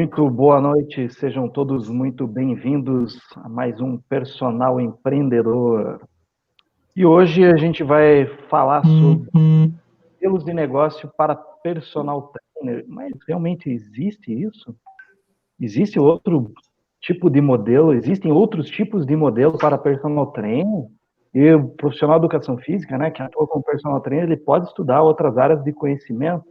Muito boa noite, sejam todos muito bem-vindos a mais um Personal Empreendedor. E hoje a gente vai falar sobre modelos de negócio para personal trainer. Mas realmente existe isso? Existe outro tipo de modelo? Existem outros tipos de modelo para personal trainer? E o profissional de educação física, né, que atua como personal trainer, ele pode estudar outras áreas de conhecimento?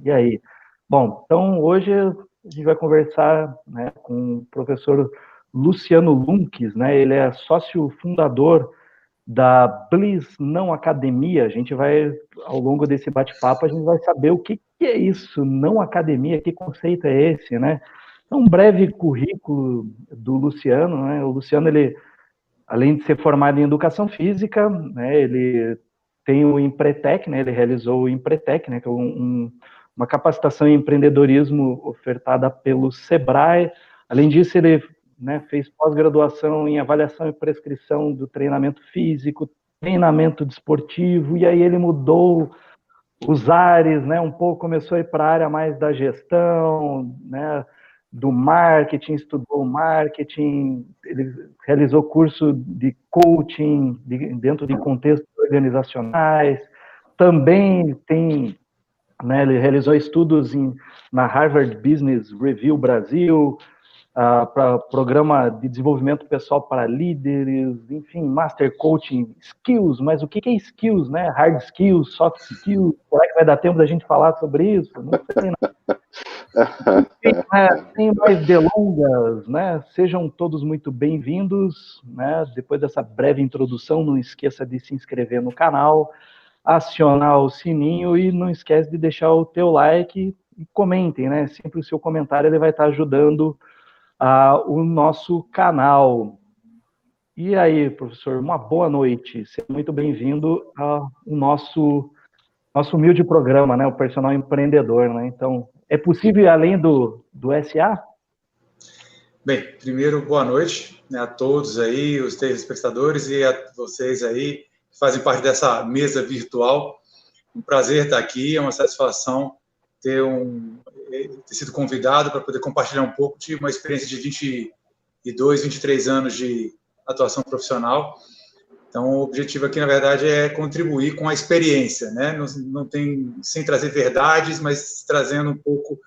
E aí? Bom, então hoje a gente vai conversar, né, com o professor Luciano Lunques, né? Ele é sócio fundador da Bliss Não Academia. A gente vai, ao longo desse bate-papo, a gente vai saber o que é isso, não academia, que conceito é esse, né? Então, um breve currículo do Luciano, né? O Luciano, ele, além de ser formado em educação física, né, ele tem o Empretec, né? Ele realizou o Empretec, né? Que é uma capacitação em empreendedorismo ofertada pelo Sebrae. Além disso, ele, né, fez pós-graduação em avaliação e prescrição do treinamento físico, treinamento desportivo, e aí ele mudou os ares, né, um pouco, começou a ir para a área mais da gestão, né, do marketing, estudou marketing, ele realizou curso de coaching dentro de contextos organizacionais, também tem, né, ele realizou estudos na Harvard Business Review Brasil, para programa de desenvolvimento pessoal para líderes, enfim, Master Coaching Skills, mas o que é skills, né? Hard skills, soft skills, será que vai dar tempo da gente falar sobre isso? Não sei, não. Enfim, né, sem mais delongas, né? Sejam todos muito bem-vindos, né? Depois dessa breve introdução, não esqueça de se inscrever no canal, acionar o sininho e não esquece de deixar o teu like e comentem, né? Sempre o seu comentário ele vai estar ajudando o nosso canal. E aí, professor, uma boa noite. Seja muito bem-vindo ao nosso humilde programa, né? O Personal Empreendedor, né? Então, é possível ir além do SA? Bem, primeiro, boa noite, né, a todos aí, os telespectadores e a vocês aí que fazem parte dessa mesa virtual. Um prazer estar aqui, é uma satisfação ter sido convidado para poder compartilhar um pouco de uma experiência de 22, 23 anos de atuação profissional. Então, o objetivo aqui, na verdade, é contribuir com a experiência, né? Não tem, sem trazer verdades, mas trazendo um pouco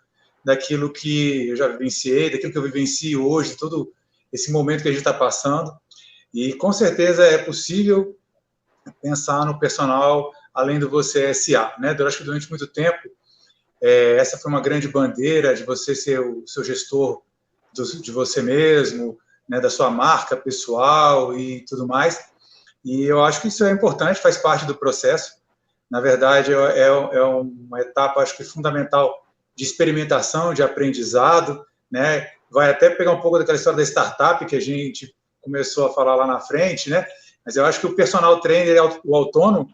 daquilo que eu já vivenciei, daquilo que eu vivencio hoje, todo esse momento que a gente está passando. E, com certeza, é possível pensar no personal além do você SA, né? Eu acho que durante muito tempo, essa foi uma grande bandeira de você ser o seu gestor de você mesmo, né? Da sua marca pessoal e tudo mais. E eu acho que isso é importante, faz parte do processo. Na verdade, é uma etapa, acho que fundamental de experimentação, de aprendizado, né? Vai até pegar um pouco daquela história da startup que a gente começou a falar lá na frente, né? Mas eu acho que o personal trainer, o autônomo,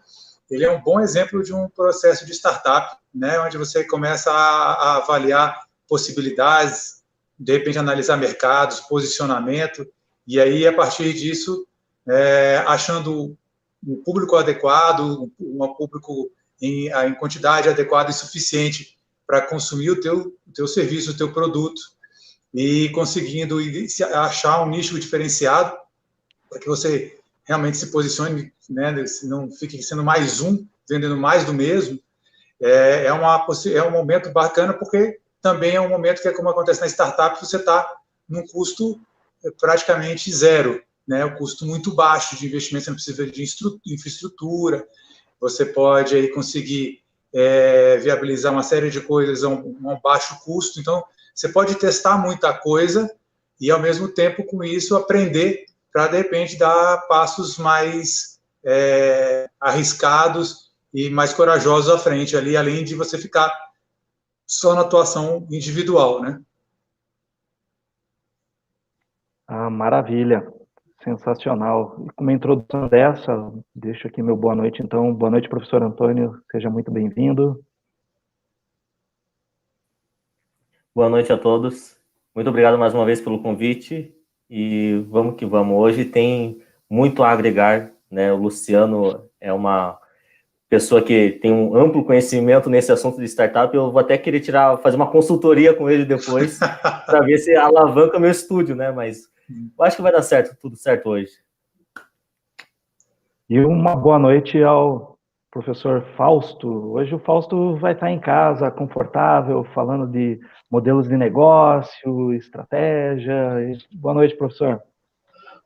ele é um bom exemplo de um processo de startup, né? Onde você começa a avaliar possibilidades, de repente analisar mercados, posicionamento, e aí, a partir disso, achando um público adequado, um público em quantidade adequada e suficiente para consumir o teu serviço, o teu produto, e conseguindo achar um nicho diferenciado para que você realmente se posicione, né, não fique sendo mais um, vendendo mais do mesmo. É um momento bacana, porque também é um momento que, como acontece na startup, você está num custo praticamente zero, né? Um custo muito baixo de investimento, você não precisa de infraestrutura, você pode aí conseguir viabilizar uma série de coisas a um baixo custo. Então, você pode testar muita coisa e, ao mesmo tempo, com isso, aprender para, de repente, dar passos mais arriscados e mais corajosos à frente ali, além de você ficar só na atuação individual, né? Maravilha, sensacional. E com uma introdução dessa, deixo aqui meu boa noite, então. Boa noite, professor Antônio, seja muito bem-vindo. Boa noite a todos. Muito obrigado mais uma vez pelo convite e vamos que vamos. Hoje tem muito a agregar, né? O Luciano é uma pessoa que tem um amplo conhecimento nesse assunto de startup. Eu vou até querer fazer uma consultoria com ele depois, para ver se alavanca meu estúdio, né? Mas eu acho que vai dar certo, tudo certo hoje. E uma boa noite ao professor Fausto. Hoje o Fausto vai estar em casa, confortável, falando de modelos de negócio, estratégia. Boa noite, professor.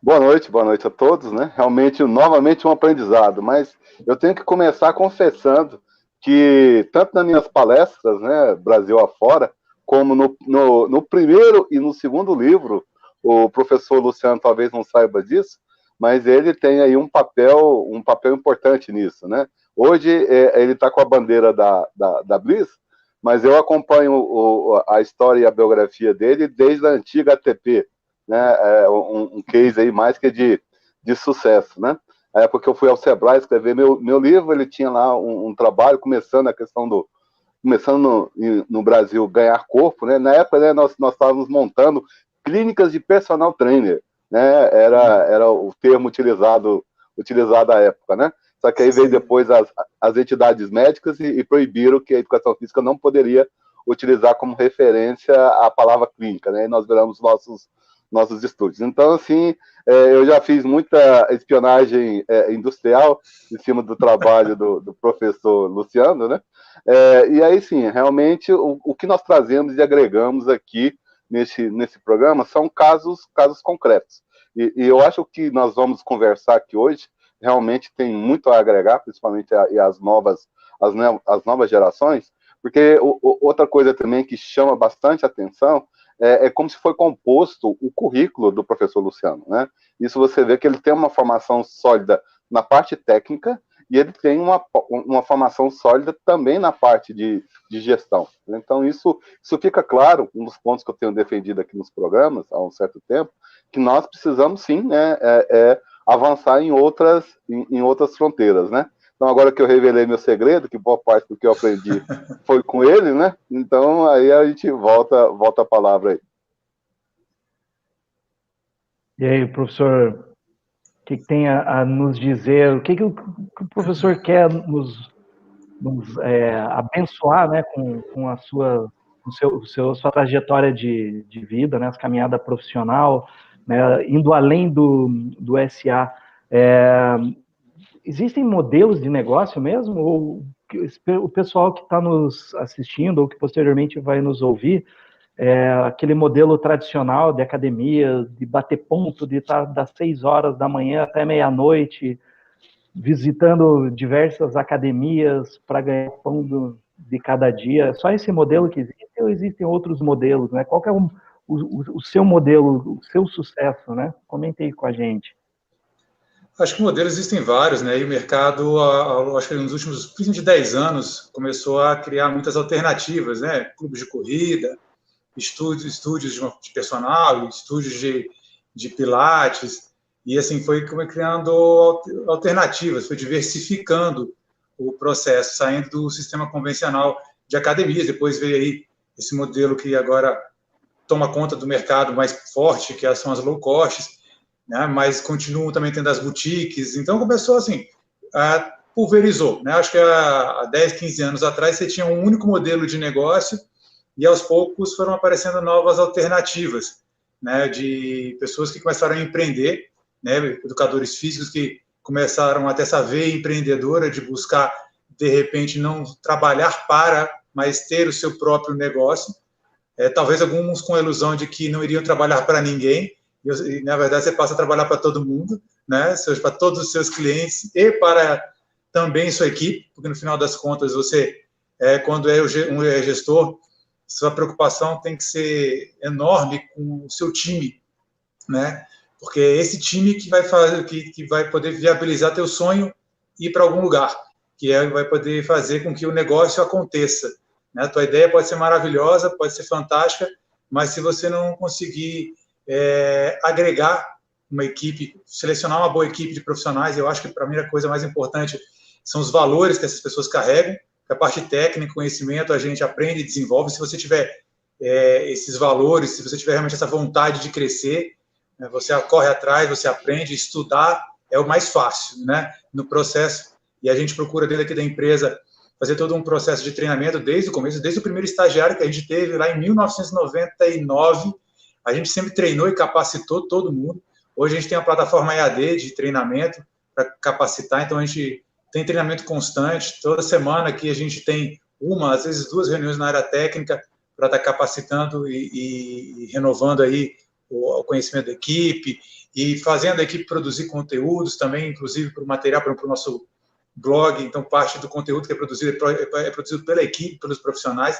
Boa noite a todos, né? Realmente, novamente um aprendizado, mas eu tenho que começar confessando que, tanto nas minhas palestras, né, Brasil afora, como no primeiro e no segundo livro, o professor Luciano talvez não saiba disso, mas ele tem aí um papel importante nisso, né? Hoje ele está com a bandeira da Bliss, mas eu acompanho a história e a biografia dele desde a antiga ATP, né? Um case aí mais que de sucesso, né? A época que eu fui ao Sebrae escrever meu livro, ele tinha lá um trabalho começando a questão começando no Brasil ganhar corpo, né? Na época, né, nós estávamos montando clínicas de personal trainer, né? Era o termo utilizado à época, né? Só que aí veio depois as entidades médicas e proibiram que a educação física não poderia utilizar como referência a palavra clínica, né? E nós viramos nossos estúdios. Então, assim, eu já fiz muita espionagem industrial em cima do trabalho do professor Luciano, né? E aí, sim, realmente, o que nós trazemos e agregamos aqui nesse programa são casos concretos. E eu acho que nós vamos conversar aqui hoje realmente tem muito a agregar, principalmente as novas gerações, porque outra coisa também que chama bastante atenção é como se foi composto o currículo do professor Luciano, né? Isso você vê que ele tem uma formação sólida na parte técnica e ele tem uma formação sólida também na parte de gestão. Então, isso fica claro, um dos pontos que eu tenho defendido aqui nos programas há um certo tempo, que nós precisamos, sim, né, avançar em outras fronteiras, né? Então, agora que eu revelei meu segredo, que boa parte do que eu aprendi foi com ele, né? Então, aí a gente volta a palavra aí. E aí, professor, o que tem a nos dizer? O que o professor quer nos abençoar, né, com a sua trajetória de vida, né, a caminhada profissional, né, indo além do SA? Existem modelos de negócio mesmo? Ou o pessoal que está nos assistindo ou que posteriormente vai nos ouvir, aquele modelo tradicional de academia, de bater ponto, de estar das 6 horas da manhã até meia-noite, visitando diversas academias para ganhar pão de cada dia? Só esse modelo que existe ou existem outros modelos, né? Qual que é o seu modelo, o seu sucesso, né? Comente aí com a gente. Acho que modelos existem vários, né? E o mercado, acho que nos últimos, principalmente 10 anos, começou a criar muitas alternativas, né? Clubes de corrida, estúdios de personal, estúdios de pilates, e assim foi criando alternativas, foi diversificando o processo, saindo do sistema convencional de academias. Depois veio aí esse modelo que agora toma conta do mercado mais forte, que são as low cost, né? Mas continuam também tendo as boutiques. Então começou assim, pulverizou, né? Acho que há 10, 15 anos atrás você tinha um único modelo de negócio e aos poucos foram aparecendo novas alternativas, né? De pessoas que começaram a empreender, né? Educadores físicos que começaram a ter essa veia empreendedora de buscar, de repente, não trabalhar para, mas ter o seu próprio negócio. Talvez alguns com a ilusão de que não iriam trabalhar para ninguém, e na verdade você passa a trabalhar para todo mundo, né? Para todos os seus clientes e para também sua equipe, porque no final das contas você, quando é um gestor, sua preocupação tem que ser enorme com o seu time, né? Porque é esse time que vai fazer, que vai poder viabilizar teu sonho ir para algum lugar, que vai poder fazer com que o negócio aconteça, né? Tua ideia pode ser maravilhosa, pode ser fantástica, mas se você não conseguir agregar uma equipe, selecionar uma boa equipe de profissionais, eu acho que para mim a coisa mais importante são os valores que essas pessoas carregam. A parte técnica, conhecimento, a gente aprende e desenvolve. Se você tiver esses valores, se você tiver realmente essa vontade de crescer, né, você corre atrás, você aprende, estudar é o mais fácil, né? No processo e a gente procura dentro aqui da empresa fazer todo um processo de treinamento desde o começo, desde o primeiro estagiário que a gente teve lá em 1999, a gente sempre treinou e capacitou todo mundo. Hoje a gente tem uma plataforma EAD de treinamento para capacitar, então a gente tem treinamento constante, toda semana aqui a gente tem uma, às vezes 2 reuniões na área técnica para estar capacitando e renovando aí o conhecimento da equipe e fazendo a equipe produzir conteúdos também, inclusive para o material, para o nosso blog. Então, parte do conteúdo que é produzido pela equipe, pelos profissionais.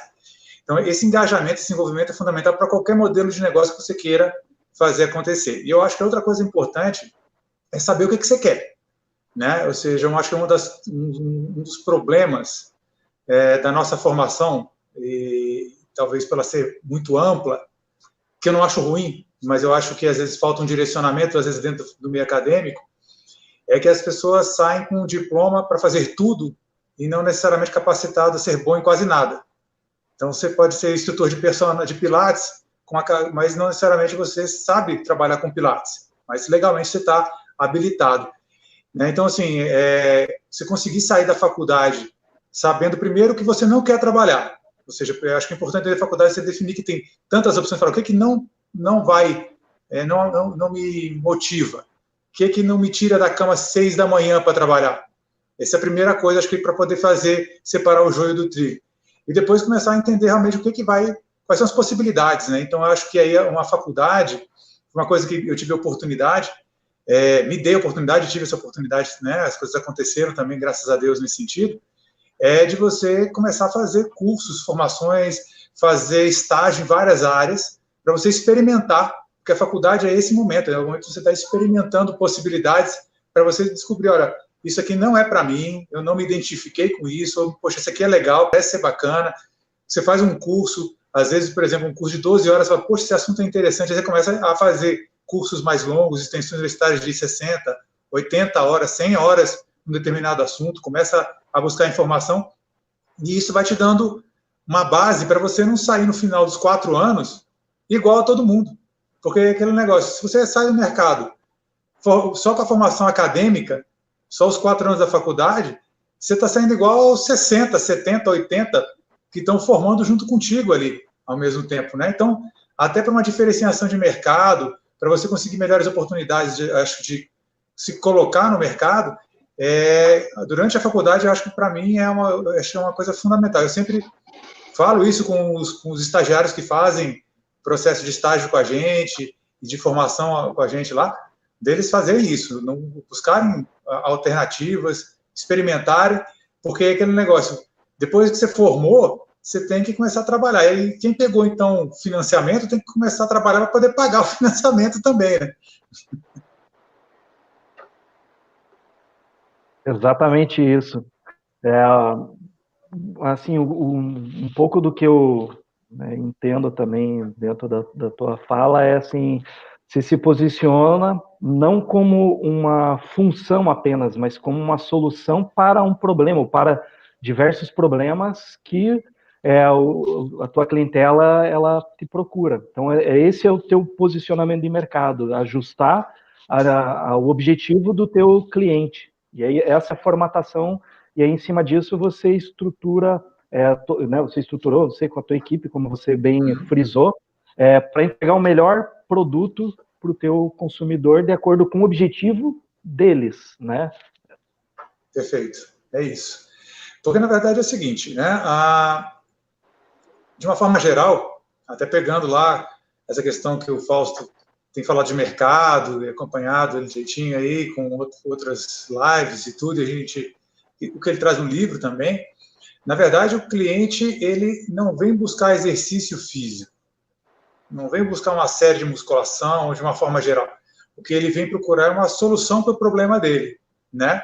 Então, esse engajamento, esse envolvimento é fundamental para qualquer modelo de negócio que você queira fazer acontecer. E eu acho que outra coisa importante é saber o que você quer, né? Ou seja, eu acho que um dos problemas da nossa formação, e talvez pela ser muito ampla, que eu não acho ruim, mas eu acho que às vezes falta um direcionamento, às vezes dentro do meio acadêmico, é que as pessoas saem com um diploma para fazer tudo e não necessariamente capacitado a ser bom em quase nada. Então, você pode ser instrutor de Pilates, mas não necessariamente você sabe trabalhar com Pilates, mas legalmente você está habilitado. Então, assim, você conseguir sair da faculdade sabendo primeiro que você não quer trabalhar, ou seja, eu acho que é importante da faculdade você definir que tem tantas opções para o que não vai, não me motiva, o que não me tira da cama às 6 da manhã para trabalhar. Essa é a primeira coisa, acho que para poder separar o joio do trigo. E depois começar a entender realmente quais são as possibilidades, né? Então, eu acho que aí uma faculdade, uma coisa que eu tive a oportunidade, me dei a oportunidade, tive essa oportunidade, né? As coisas aconteceram também, graças a Deus, nesse sentido, de você começar a fazer cursos, formações, fazer estágio em várias áreas, para você experimentar, porque a faculdade é esse momento, é o momento que você está experimentando possibilidades para você descobrir, olha, isso aqui não é para mim, eu não me identifiquei com isso, ou, poxa, isso aqui é legal, parece ser bacana. Você faz um curso, às vezes, por exemplo, um curso de 12 horas, você fala, poxa, esse assunto é interessante, aí você começa a fazer cursos mais longos, extensões universitárias de 60, 80 horas, 100 horas, um determinado assunto, começa a buscar informação, e isso vai te dando uma base para você não sair no final dos 4 anos igual a todo mundo. Porque é aquele negócio, se você sai do mercado só com a formação acadêmica, só os 4 anos da faculdade, você está saindo igual aos 60, 70, 80 que estão formando junto contigo ali, ao mesmo tempo, né? Então, até para uma diferenciação de mercado, para você conseguir melhores oportunidades, de se colocar no mercado, durante a faculdade, eu acho que para mim é uma coisa fundamental. Eu sempre falo isso com os estagiários que fazem processo de estágio com a gente, de formação com a gente lá, deles fazerem isso, não buscarem alternativas, experimentarem, porque é aquele negócio, depois que você formou, você tem que começar a trabalhar. E quem pegou, então, financiamento, tem que começar a trabalhar para poder pagar o financiamento também, né? Exatamente isso. Assim, um pouco do que eu entendo também dentro da tua fala é assim, se posiciona não como uma função apenas, mas como uma solução para um problema, ou para diversos problemas que a tua clientela ela te procura. Então, esse é o teu posicionamento de mercado, ajustar ao objetivo do teu cliente. E aí, essa formatação, e aí, em cima disso, você estrutura, você estruturou, não sei, com a tua equipe, como você bem frisou, para entregar o melhor produto para o teu consumidor de acordo com o objetivo deles, né? Perfeito, é isso. Porque, na verdade, é o seguinte, né? De uma forma geral, até pegando lá essa questão que o Fausto tem falado de mercado, e acompanhado ele jeitinho aí, com outras lives e tudo, o que ele traz no livro também, na verdade, o cliente, ele não vem buscar exercício físico, não vem buscar uma série de musculação, de uma forma geral. O que ele vem procurar é uma solução para o problema dele, né?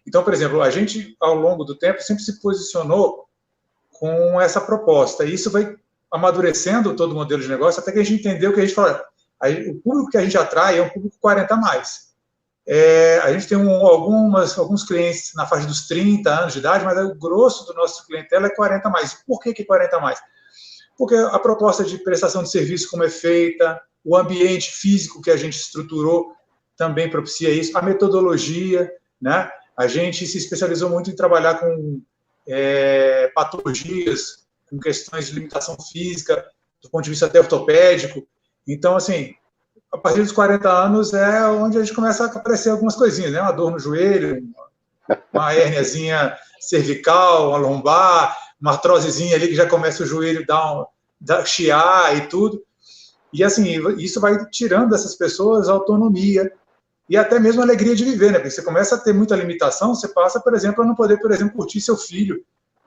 Então, por exemplo, a gente, ao longo do tempo, sempre se posicionou com essa proposta. E isso vai amadurecendo todo o modelo de negócio, até que a gente entendeu que a gente fala, o público que a gente atrai é um público 40 a mais. A gente tem alguns clientes na faixa dos 30 anos de idade, mas o grosso do nosso clientela é 40 a mais. Por que 40 a mais? Porque a proposta de prestação de serviço como é feita, o ambiente físico que a gente estruturou também propicia isso, a metodologia, né? a gente se especializou muito em trabalhar com patologias, com questões de limitação física, do ponto de vista até ortopédico. Então, assim, a partir dos 40 anos é onde a gente começa a aparecer algumas coisinhas, né? Uma dor no joelho, uma hérniazinha cervical, uma lombar, uma artrosezinha ali que já começa o joelho a chiar e tudo. E, assim, isso vai tirando dessas pessoas a autonomia e até mesmo a alegria de viver, né? Porque você começa a ter muita limitação, você passa, por exemplo, a não poder, por exemplo, curtir seu filho,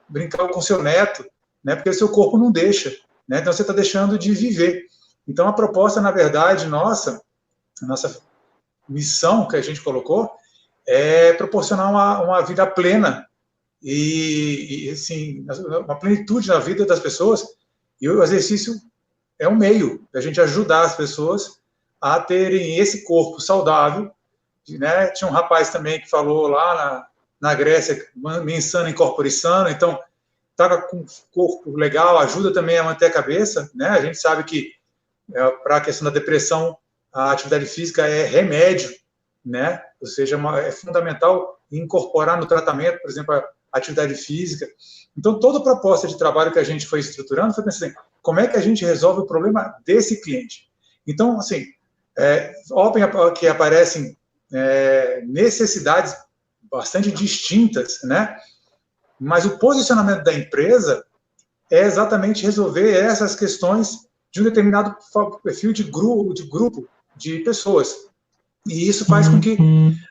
brincar com seu neto, né? Porque o seu corpo não deixa, né? Então você está deixando de viver. Então a proposta, na verdade, nossa missão que a gente colocou é proporcionar uma vida plena e assim, uma plenitude na vida das pessoas, e o exercício é um meio da gente ajudar as pessoas a terem esse corpo saudável, né? Tinha um rapaz também que falou lá na Grécia, mens sana in corpore sano, então estava com um corpo legal, ajuda também a manter a cabeça, né? A gente sabe que para a questão da depressão, a atividade física é remédio, né? Ou seja, é fundamental incorporar no tratamento, por exemplo, a atividade física. Então, toda a proposta de trabalho que a gente foi estruturando foi pensando assim, como é que a gente resolve o problema desse cliente? Então, assim, óbvio que aparecem necessidades bastante distintas, né? Mas o posicionamento da empresa é exatamente resolver essas questões de um determinado perfil de grupo de pessoas. E isso faz com que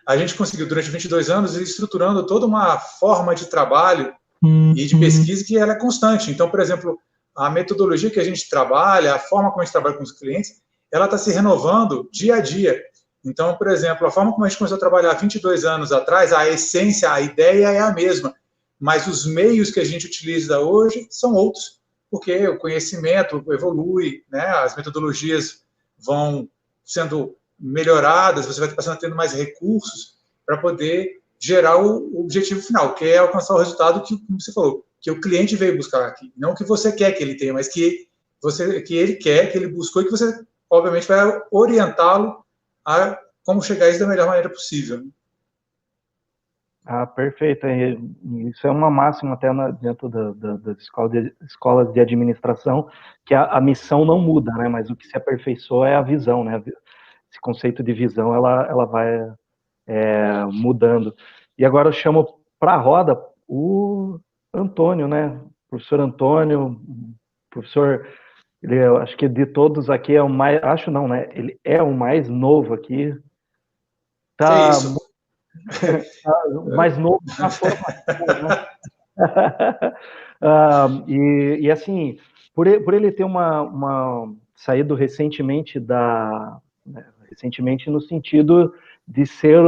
a gente conseguiu, durante 22 anos, ir estruturando toda uma forma de trabalho e de pesquisa que ela é constante. Então, por exemplo, a metodologia que a gente trabalha, a forma como a gente trabalha com os clientes, ela está se renovando dia a dia. Então, por exemplo, a forma como a gente começou a trabalhar 22 anos atrás, a essência, a ideia é a mesma, mas os meios que a gente utiliza hoje são outros, porque o conhecimento evolui, né? As metodologias vão sendo melhoradas, você vai passando a tendo mais recursos para poder gerar o objetivo final, que é alcançar o resultado que, como você falou, que o cliente veio buscar aqui. Não que você quer que ele tenha, mas que ele quer, que ele buscou, e que você, obviamente, vai orientá-lo a como chegar a isso da melhor maneira possível. Ah, perfeito. Isso é uma máxima até dentro das escolas de administração, que a missão não muda, né? Mas o que se aperfeiçoa é a visão, né? Esse conceito de visão, ela vai mudando. E agora eu chamo para a roda o Antônio, né? Professor Antônio, professor, eu acho que de todos aqui é o mais, acho não, né? Ele é o mais novo aqui. Tá, que isso? Mais novo na formação, né? E assim, por ele ter saído recentemente recentemente no sentido de ser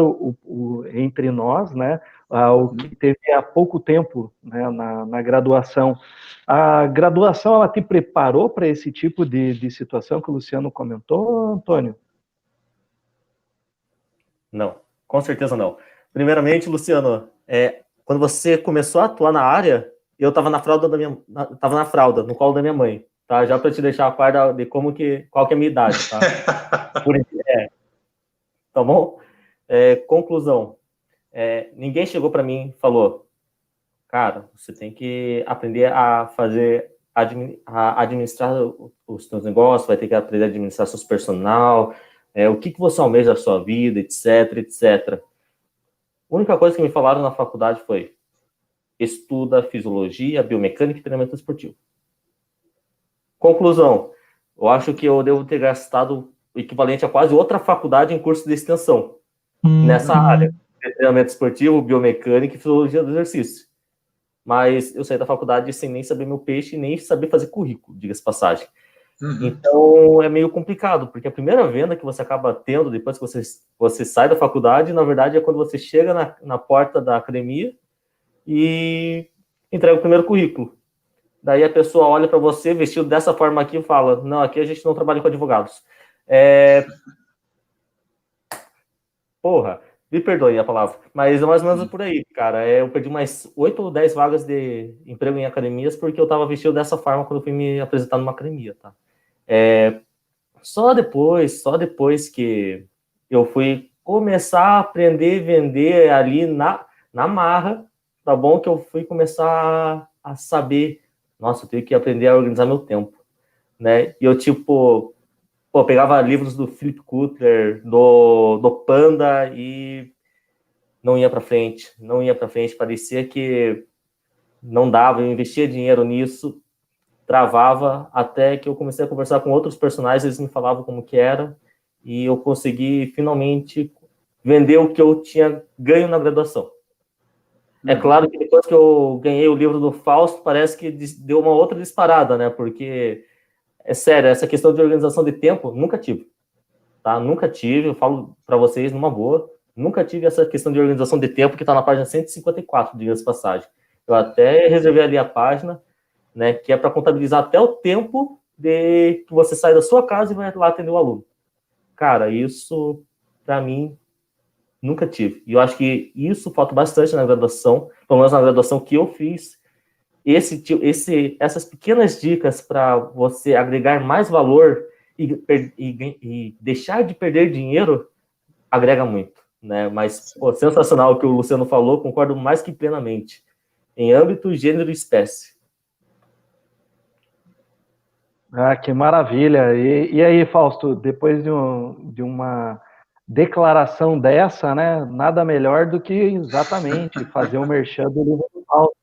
entre nós, né, o que teve há pouco tempo, né, na graduação. A graduação, ela te preparou para esse tipo de situação que o Luciano comentou, Antônio? Não, com certeza não. Primeiramente, Luciano, quando você começou a atuar na área, eu estava na fralda no colo da minha mãe, tá? Já para te deixar a par de qual que é a minha idade, tá? Tá bom? Conclusão. Ninguém chegou para mim e falou, cara, você tem que aprender a administrar os seus negócios, vai ter que aprender a administrar seu personal, o que você almeja da sua vida, etc, etc. A única coisa que me falaram na faculdade foi estuda fisiologia, biomecânica e treinamento esportivo. Conclusão, eu acho que eu devo ter gastado o equivalente a quase outra faculdade em curso de extensão nessa área, de treinamento esportivo, biomecânica e fisiologia do exercício. Mas eu saí da faculdade sem nem saber meu peixe e nem saber fazer currículo, diga-se passagem. Então, é meio complicado, porque a primeira venda que você acaba tendo depois que você sai da faculdade, na verdade, é quando você chega na porta da academia e entrega o primeiro currículo. Daí a pessoa olha para você vestido dessa forma aqui e fala, não, aqui a gente não trabalha com advogados. Porra, me perdoe a palavra, mas é mais ou menos por aí, cara. Eu perdi mais 8 ou 10 vagas de emprego em academias porque eu estava vestido dessa forma quando eu fui me apresentar numa academia, tá? Só depois que eu fui começar a aprender a vender ali na marra, tá bom, que eu fui começar a saber, nossa, eu tenho que aprender a organizar meu tempo, né? E eu, tipo, pegava livros do Philip Kotler, do Panda e não ia para frente, parecia que não dava, eu investia dinheiro nisso, travava, até que eu comecei a conversar com outros personagens, eles me falavam como que era, e eu consegui finalmente vender o que eu tinha ganho na graduação. É claro que depois que eu ganhei o livro do Fausto, parece que deu uma outra disparada, né? Porque, é sério, essa questão de organização de tempo, nunca tive. Tá? Nunca tive, eu falo para vocês numa boa, nunca tive essa questão de organização de tempo que está na página 154, diga-se de passagem. Eu até reservei ali a página, né, que é para contabilizar até o tempo de que você sai da sua casa e vai lá atender o aluno. Cara, isso, para mim, nunca tive. E eu acho que isso falta bastante na graduação, pelo menos na graduação que eu fiz. Essas pequenas dicas para você agregar mais valor e deixar de perder dinheiro agrega muito, né? Mas, pô, sensacional o que o Luciano falou, concordo mais que plenamente. Em âmbito, gênero e espécie. Ah, que maravilha! E aí, Fausto, depois de uma declaração dessa, né? Nada melhor do que exatamente fazer o merchan do livro do Fausto.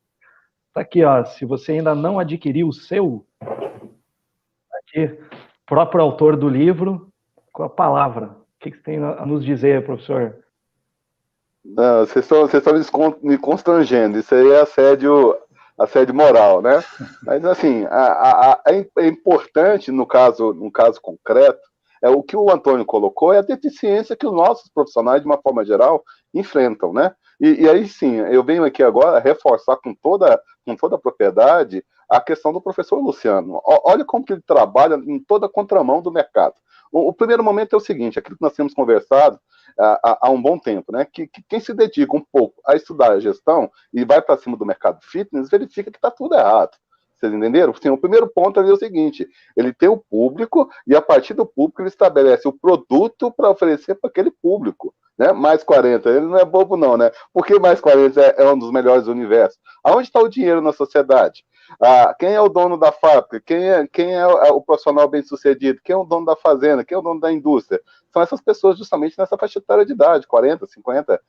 Tá aqui, ó. Se você ainda não adquiriu o seu, tá aqui, próprio autor do livro, com a palavra. O que você tem a nos dizer, professor? Não, vocês estão me constrangendo. Isso aí é assédio moral, né? Mas, assim, é importante, no caso concreto, o que o Antônio colocou é a deficiência que os nossos profissionais, de uma forma geral, enfrentam, né? E aí, sim, eu venho aqui agora reforçar com toda a propriedade a questão do professor Luciano. Olha como que ele trabalha em toda a contramão do mercado. O primeiro momento é o seguinte, aquilo que nós temos conversado há um bom tempo, né? Que quem se dedica um pouco a estudar a gestão e vai para cima do mercado fitness, verifica que está tudo errado. Vocês entenderam? Sim, o primeiro ponto é o seguinte, ele tem o público e a partir do público ele estabelece o produto para oferecer para aquele público. Né? Mais 40, ele não é bobo não, né? Porque mais 40 é um dos melhores do universo. Aonde está o dinheiro na sociedade? Quem é o dono da fábrica? Quem é o profissional bem-sucedido? Quem é o dono da fazenda? Quem é o dono da indústria? São essas pessoas justamente nessa faixa etária de idade, 40, 50,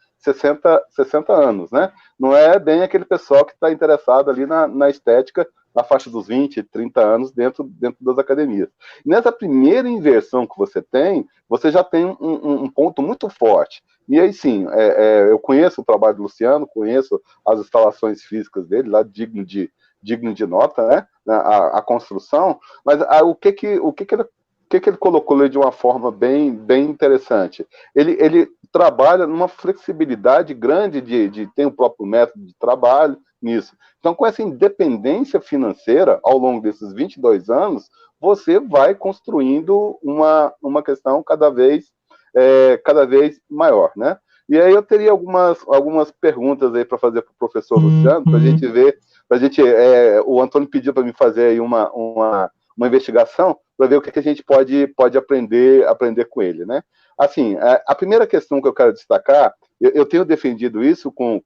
60 anos, né? Não é bem aquele pessoal que está interessado ali na estética, na faixa dos 20, 30 anos dentro das academias. E nessa primeira inversão que você já tem um ponto muito forte. E aí sim, eu conheço o trabalho do Luciano, conheço as instalações físicas dele, lá digno de nota, né? A construção, mas o que ele colocou ali de uma forma bem interessante? Ele trabalha numa flexibilidade grande tem o próprio método de trabalho nisso. Então, com essa independência financeira, ao longo desses 22 anos, você vai construindo uma questão cada vez maior, né? E aí eu teria algumas perguntas aí para fazer para o professor Luciano, para a gente ver, o Antônio pediu para me fazer aí uma investigação para ver o que a gente pode aprender com ele, né? Assim, a primeira questão que eu quero destacar, eu tenho defendido isso com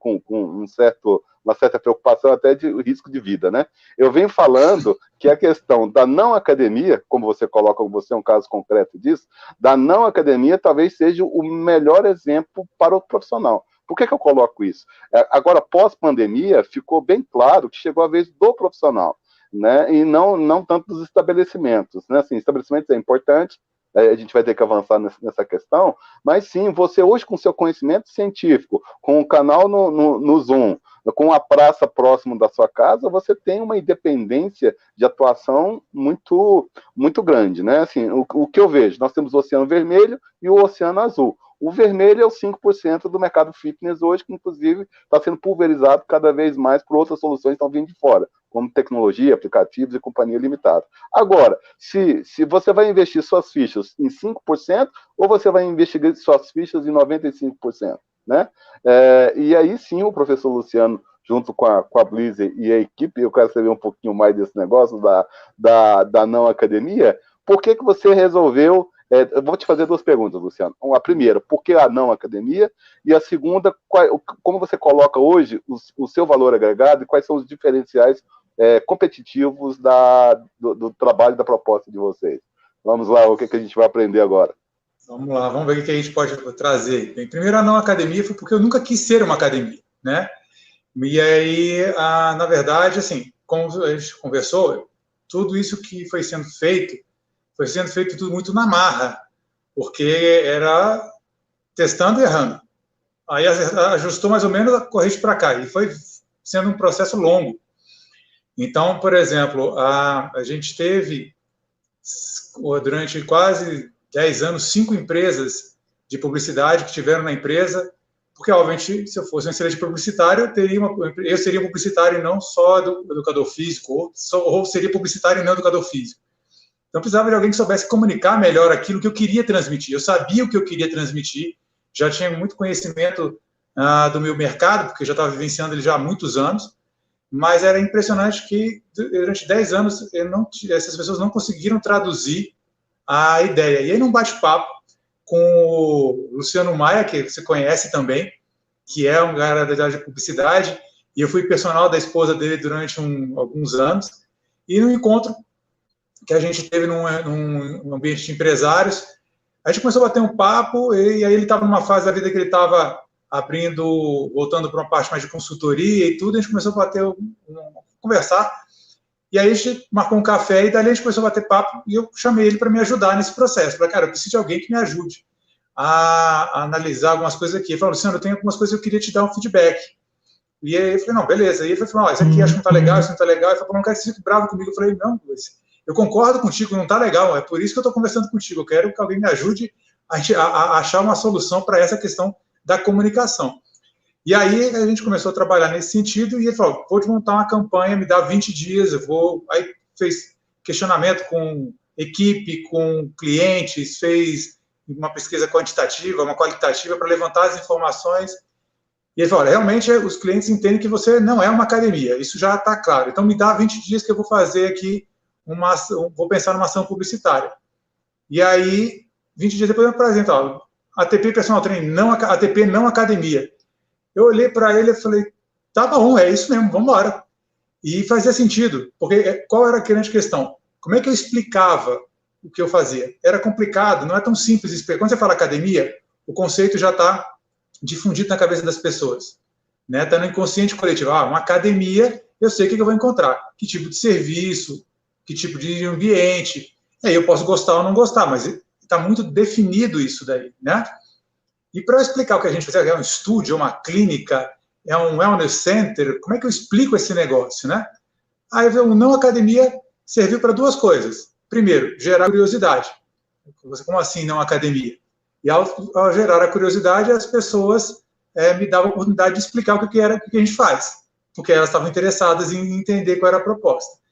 uma certa preocupação até de risco de vida, né? Eu venho falando que a questão da não academia, como você coloca, você é um caso concreto disso, da não academia talvez seja o melhor exemplo para o profissional. Por que eu coloco isso? Agora, pós-pandemia, ficou bem claro que chegou a vez do profissional, né? E não tanto dos estabelecimentos, né? Assim, estabelecimentos é importante, a gente vai ter que avançar nessa questão, mas sim, você hoje com seu conhecimento científico, com o canal no Zoom, com a praça próximo da sua casa, você tem uma independência de atuação muito, muito grande, né? Assim, o que eu vejo, nós temos o Oceano Vermelho e o Oceano Azul. O vermelho é os 5% do mercado fitness hoje, que inclusive está sendo pulverizado cada vez mais por outras soluções que estão vindo de fora, como tecnologia, aplicativos e companhia limitada. Agora, se você vai investir suas fichas em 5%, ou você vai investir suas fichas em 95%, né? E aí sim o professor Luciano, junto com a Blizzard e a equipe, eu quero saber um pouquinho mais desse negócio da não academia, por que você resolveu Eu vou te fazer 2 perguntas, Luciano. A primeira, por que a não academia? E a segunda, como você coloca hoje o seu valor agregado e quais são os diferenciais competitivos do trabalho, da proposta de vocês? Vamos lá, o que a gente vai aprender agora? Vamos lá, vamos ver o que a gente pode trazer. Bem, primeiro, a não academia foi porque eu nunca quis ser uma academia, né? E aí, na verdade, assim, como a gente conversou, tudo isso que foi sendo feito tudo muito na marra, porque era testando e errando. Aí ajustou mais ou menos a corrente para cá, e foi sendo um processo longo. Então, por exemplo, a gente teve, durante quase 10 anos, 5 empresas de publicidade que tiveram na empresa, porque, obviamente, se eu fosse um excelente publicitário, eu seria publicitário e não só educador físico, ou seria publicitário e não educador físico. Então, precisava de alguém que soubesse comunicar melhor aquilo que eu queria transmitir. Eu sabia o que eu queria transmitir, já tinha muito conhecimento do meu mercado, porque já estava vivenciando ele já há muitos anos, mas era impressionante que, durante 10 anos, essas pessoas não conseguiram traduzir a ideia. E aí, num bate-papo com o Luciano Maia, que você conhece também, que é um cara da área de publicidade, e eu fui personal da esposa dele durante alguns anos, e no encontro que a gente teve num ambiente de empresários, a gente começou a bater um papo, e aí ele estava numa fase da vida que ele estava voltando para uma parte mais de consultoria e tudo, a gente começou a conversar, e aí a gente marcou um café, e dali a gente começou a bater papo, e eu chamei ele para me ajudar nesse processo. Falei, cara, eu preciso de alguém que me ajude a analisar algumas coisas aqui. Ele falou, Luciano, eu tenho algumas coisas que eu queria te dar um feedback. E aí eu falei, não, beleza. E ele falou, isso aqui acho que não está legal, isso não está legal. Ele falou, não quero que você fique bravo comigo. Eu falei, não, eu concordo contigo, não está legal, é por isso que eu estou conversando contigo. Eu quero que alguém me ajude a achar uma solução para essa questão da comunicação. E aí a gente começou a trabalhar nesse sentido, e ele falou, vou te montar uma campanha, me dá 20 dias, Aí fez questionamento com equipe, com clientes, fez uma pesquisa quantitativa, uma qualitativa, para levantar as informações. E ele falou, realmente os clientes entendem que você não é uma academia, isso já está claro. Então me dá 20 dias que eu vou fazer aqui vou pensar numa ação publicitária. E aí, 20 dias depois eu apresento, ATP Personal Training, ATP não academia. Eu olhei para ele e falei, tá bom, é isso mesmo, vamos embora. E fazia sentido, porque qual era a grande questão? Como é que eu explicava o que eu fazia? Era complicado, não é tão simples explicar. Quando você fala academia, o conceito já está difundido na cabeça das pessoas. Está no inconsciente coletivo. Uma academia, eu sei o que eu vou encontrar. Que tipo de serviço, que tipo de ambiente. Aí eu posso gostar ou não gostar, mas está muito definido isso daí, né? E para eu explicar o que a gente faz, é um estúdio, uma clínica, é um wellness center, como é que eu explico esse negócio, né? Aí o não academia serviu para 2 coisas. Primeiro, gerar curiosidade. Como assim não academia? E ao gerar a curiosidade, as pessoas me davam a oportunidade de explicar o que a gente faz, porque elas estavam interessadas em entender qual era a proposta.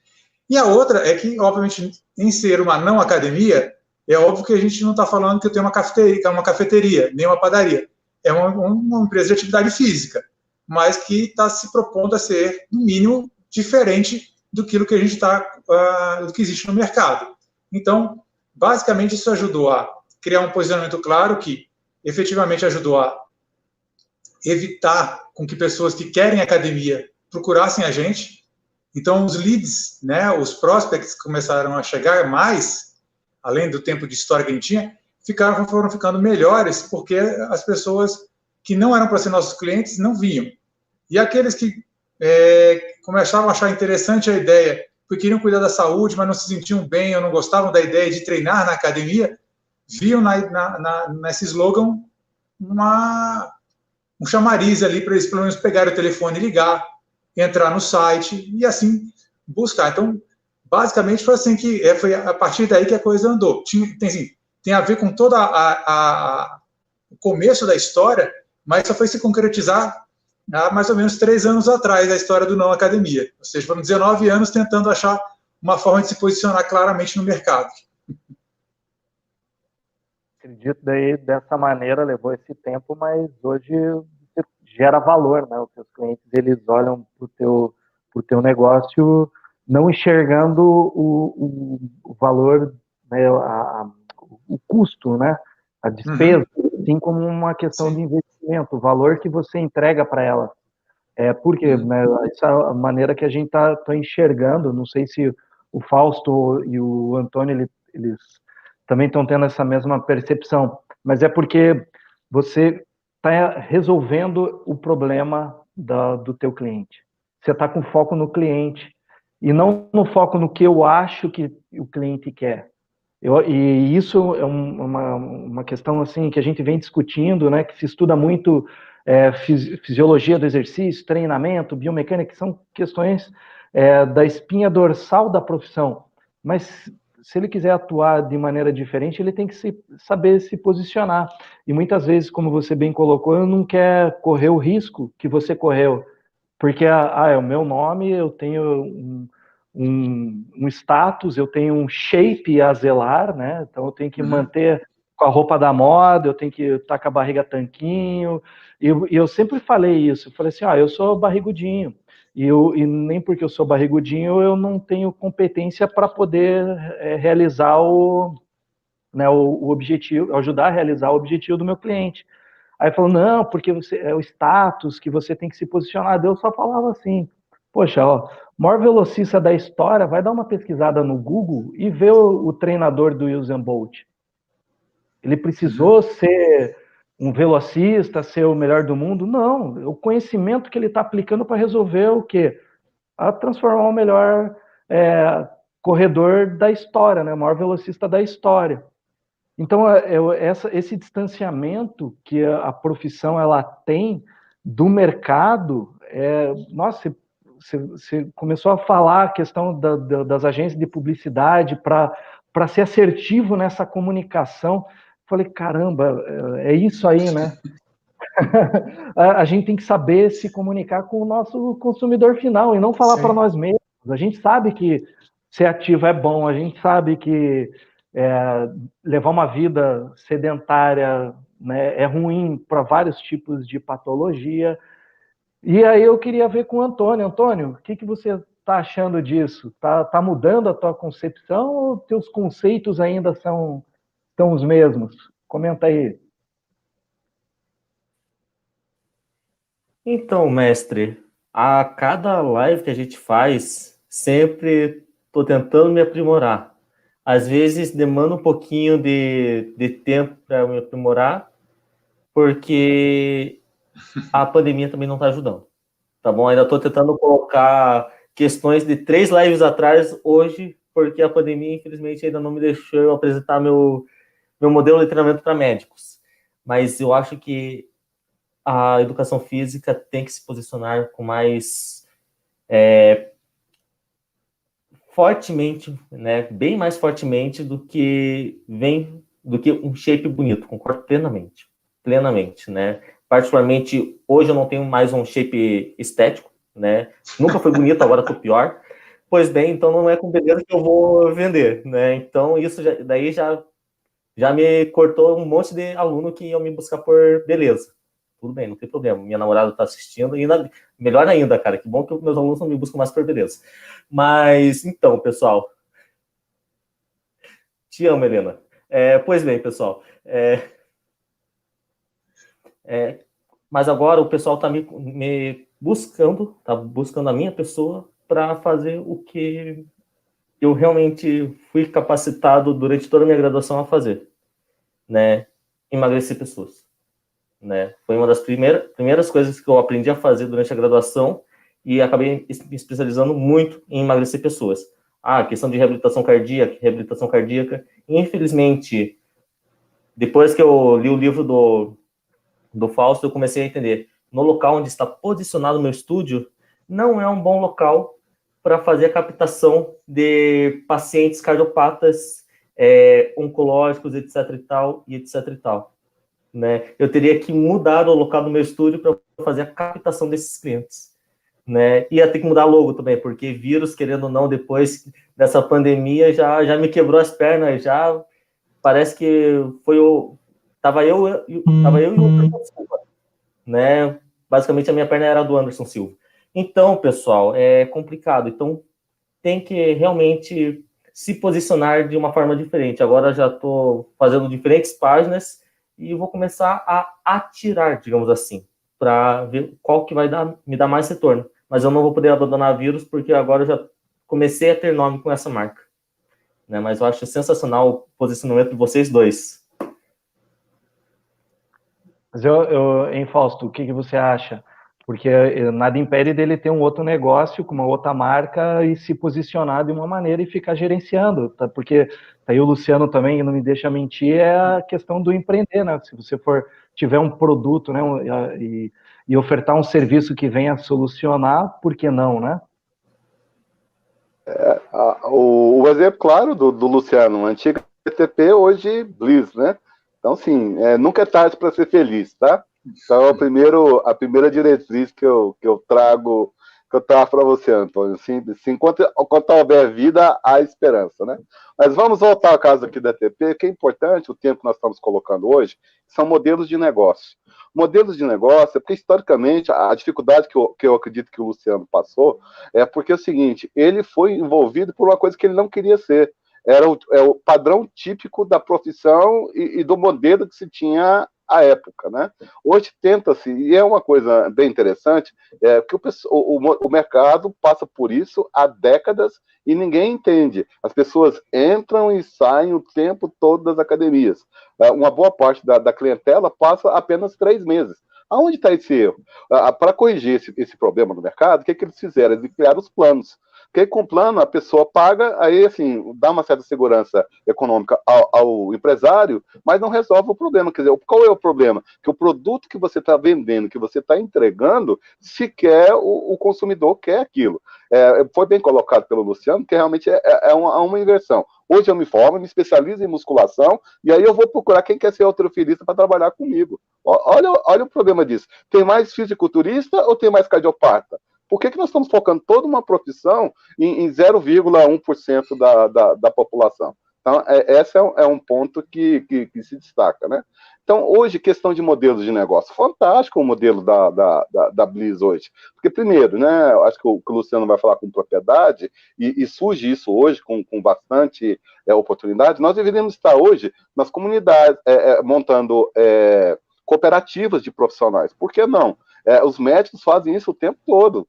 E a outra é que, obviamente, em ser uma não academia, é óbvio que a gente não está falando que eu tenho uma cafeteria, nem uma padaria. É uma empresa de atividade física, mas que está se propondo a ser, no mínimo, diferente do que a gente do que existe no mercado. Então, basicamente, isso ajudou a criar um posicionamento claro que, efetivamente, ajudou a evitar com que pessoas que querem academia procurassem a gente. Então, os leads, os prospects começaram a chegar mais, além do tempo de história que a gente tinha, foram ficando melhores, porque as pessoas que não eram para ser nossos clientes não vinham. E aqueles que começavam a achar interessante a ideia, porque queriam cuidar da saúde, mas não se sentiam bem ou não gostavam da ideia de treinar na academia, viam nesse slogan um chamariz ali para eles, pelo menos, pegarem o telefone e ligar, entrar no site e assim buscar. Então, basicamente, foi assim foi a partir daí que a coisa andou. Tem a ver com todo o começo da história, mas só foi se concretizar há mais ou menos 3 anos atrás, a história do não academia. Ou seja, foram 19 anos tentando achar uma forma de se posicionar claramente no mercado. Acredito daí, dessa maneira, levou esse tempo, mas hoje você gera valor, né? Os seus clientes, eles olham para o teu negócio não enxergando o valor, né, o custo, né? A despesa, assim como uma questão de investimento, o valor que você entrega para ela. Porque, né, essa é a maneira que a gente tá enxergando, não sei se o Fausto e o Antônio, eles também estão tendo essa mesma percepção, mas é porque você está resolvendo o problema do teu cliente. Você está com foco no cliente e não no foco no que eu acho que o cliente quer. E isso é uma questão assim que a gente vem discutindo, né, que se estuda muito fisiologia do exercício, treinamento, biomecânica, que são questões da espinha dorsal da profissão. Mas se ele quiser atuar de maneira diferente, ele tem que saber se posicionar. E muitas vezes, como você bem colocou, ele não quer correr o risco que você correu. Porque, é o meu nome, eu tenho um status, eu tenho um shape a zelar, né? Então eu tenho que manter com a roupa da moda, eu tenho que estar com a barriga tanquinho. E eu sempre falei isso, eu falei assim, eu sou barrigudinho. E nem porque eu sou barrigudinho, eu não tenho competência para poder realizar o objetivo, ajudar a realizar o objetivo do meu cliente. Aí falou, não, porque é o status que você tem que se posicionar. Eu só falava assim, poxa, o maior velocista da história, vai dar uma pesquisada no Google e vê o treinador do Usain Bolt. Ele precisou ser um velocista, ser o melhor do mundo? Não, o conhecimento que ele está aplicando para resolver o quê? A transformar o melhor corredor da história, né? O maior velocista da história. Então, esse distanciamento que a profissão ela tem do mercado, nossa, você começou a falar a questão das agências de publicidade para ser assertivo nessa comunicação. Falei, caramba, é isso aí, né? A gente tem que saber se comunicar com o nosso consumidor final e não falar para nós mesmos. A gente sabe que ser ativo é bom, a gente sabe que levar uma vida sedentária, né, é ruim para vários tipos de patologia. E aí eu queria ver com o Antônio. Antônio, o que você está achando disso? Tá mudando a tua concepção ou teus conceitos ainda são os mesmos? Comenta aí. Então, mestre, a cada live que a gente faz, sempre estou tentando me aprimorar. Às vezes demanda um pouquinho de tempo para me aprimorar, porque a pandemia também não está ajudando. Tá bom? Ainda estou tentando colocar questões de 3 lives atrás hoje, porque a pandemia, infelizmente, ainda não me deixou eu apresentar meu modelo de treinamento para médicos. Mas eu acho que a educação física tem que se posicionar com mais fortemente, né, bem mais fortemente do que um shape bonito. Concordo plenamente, né? Particularmente, hoje eu não tenho mais um shape estético, né? Nunca foi bonito, agora estou pior. Pois bem, então não é com beleza que eu vou vender, né? Então isso daí já me cortou um monte de aluno que iam me buscar por beleza. Tudo bem, não tem problema. Minha namorada está assistindo e melhor ainda, cara. Que bom que meus alunos não me buscam mais por beleza. Mas, então, pessoal. Te amo, Helena. Pois bem, pessoal. Mas agora o pessoal está me buscando, está buscando a minha pessoa para fazer o que eu realmente fui capacitado durante toda a minha graduação a fazer, né? Emagrecer pessoas. Né? Foi uma das primeiras coisas que eu aprendi a fazer durante a graduação e acabei me especializando muito em emagrecer pessoas. Questão de reabilitação cardíaca. Infelizmente, depois que eu li o livro do Fausto, eu comecei a entender. No local onde está posicionado o meu estúdio, não é um bom local para fazer a captação de pacientes cardiopatas, oncológicos, etc e tal. Né? Eu teria que mudar o local do meu estúdio para fazer a captação desses clientes, né? Ia ter que mudar logo também, porque vírus, querendo ou não, depois dessa pandemia, já me quebrou as pernas, já parece que foi tava eu e o Anderson Silva, né? Basicamente, a minha perna era do Anderson Silva. Então, pessoal, é complicado. Então, tem que realmente se posicionar de uma forma diferente. Agora já estou fazendo diferentes páginas e vou começar a atirar, digamos assim, para ver qual que vai me dar mais retorno. Mas eu não vou poder abandonar vírus, porque agora eu já comecei a ter nome com essa marca. Né? Mas eu acho sensacional o posicionamento de vocês dois. Mas hein, Fausto, o que você acha? Porque nada impede dele ter um outro negócio com uma outra marca e se posicionar de uma maneira e ficar gerenciando, tá? Porque aí o Luciano também não me deixa mentir, é a questão do empreender, né? Se você tiver um produto, né, e ofertar um serviço que venha solucionar, por que não, né? O exemplo claro do Luciano, antigo BTP, hoje Blizz, né? Então, sim, nunca é tarde para ser feliz, tá? Então, a primeira diretriz que eu trago para você, Antônio. Assim, enquanto houver vida, há esperança, né? Mas vamos voltar ao caso aqui da TP, que é importante, o tempo que nós estamos colocando hoje, são modelos de negócio. Modelos de negócio, porque historicamente a dificuldade que eu acredito que o Luciano passou é porque é o seguinte, ele foi envolvido por uma coisa que ele não queria ser. Era o padrão típico da profissão e do modelo que se tinha à época, né? Hoje tenta-se, e é uma coisa bem interessante, que o mercado passa por isso há décadas e ninguém entende. As pessoas entram e saem o tempo todo das academias. Uma boa parte da clientela passa apenas 3 meses. Aonde está esse erro? Para corrigir esse problema no mercado, o que eles fizeram? Eles criaram os planos. Porque com o plano a pessoa paga, aí assim, dá uma certa segurança econômica ao empresário, mas não resolve o problema. Quer dizer, qual é o problema? Que o produto que você está vendendo, que você está entregando, sequer o consumidor quer aquilo. Foi bem colocado pelo Luciano, que realmente é uma inversão. Hoje eu me formo, me especializo em musculação, e aí eu vou procurar quem quer ser halterofilista para trabalhar comigo. Olha o problema disso. Tem mais fisiculturista ou tem mais cardiopata? Por que nós estamos focando toda uma profissão em 0,1% da população? Então, esse é um ponto que se destaca, né? Então, hoje, questão de modelos de negócio. Fantástico o modelo da Blizz hoje. Porque, primeiro, né, acho que o Luciano vai falar com propriedade, e surge isso hoje com bastante oportunidade. Nós deveríamos estar hoje nas comunidades, montando cooperativas de profissionais. Por que não? Os médicos fazem isso o tempo todo.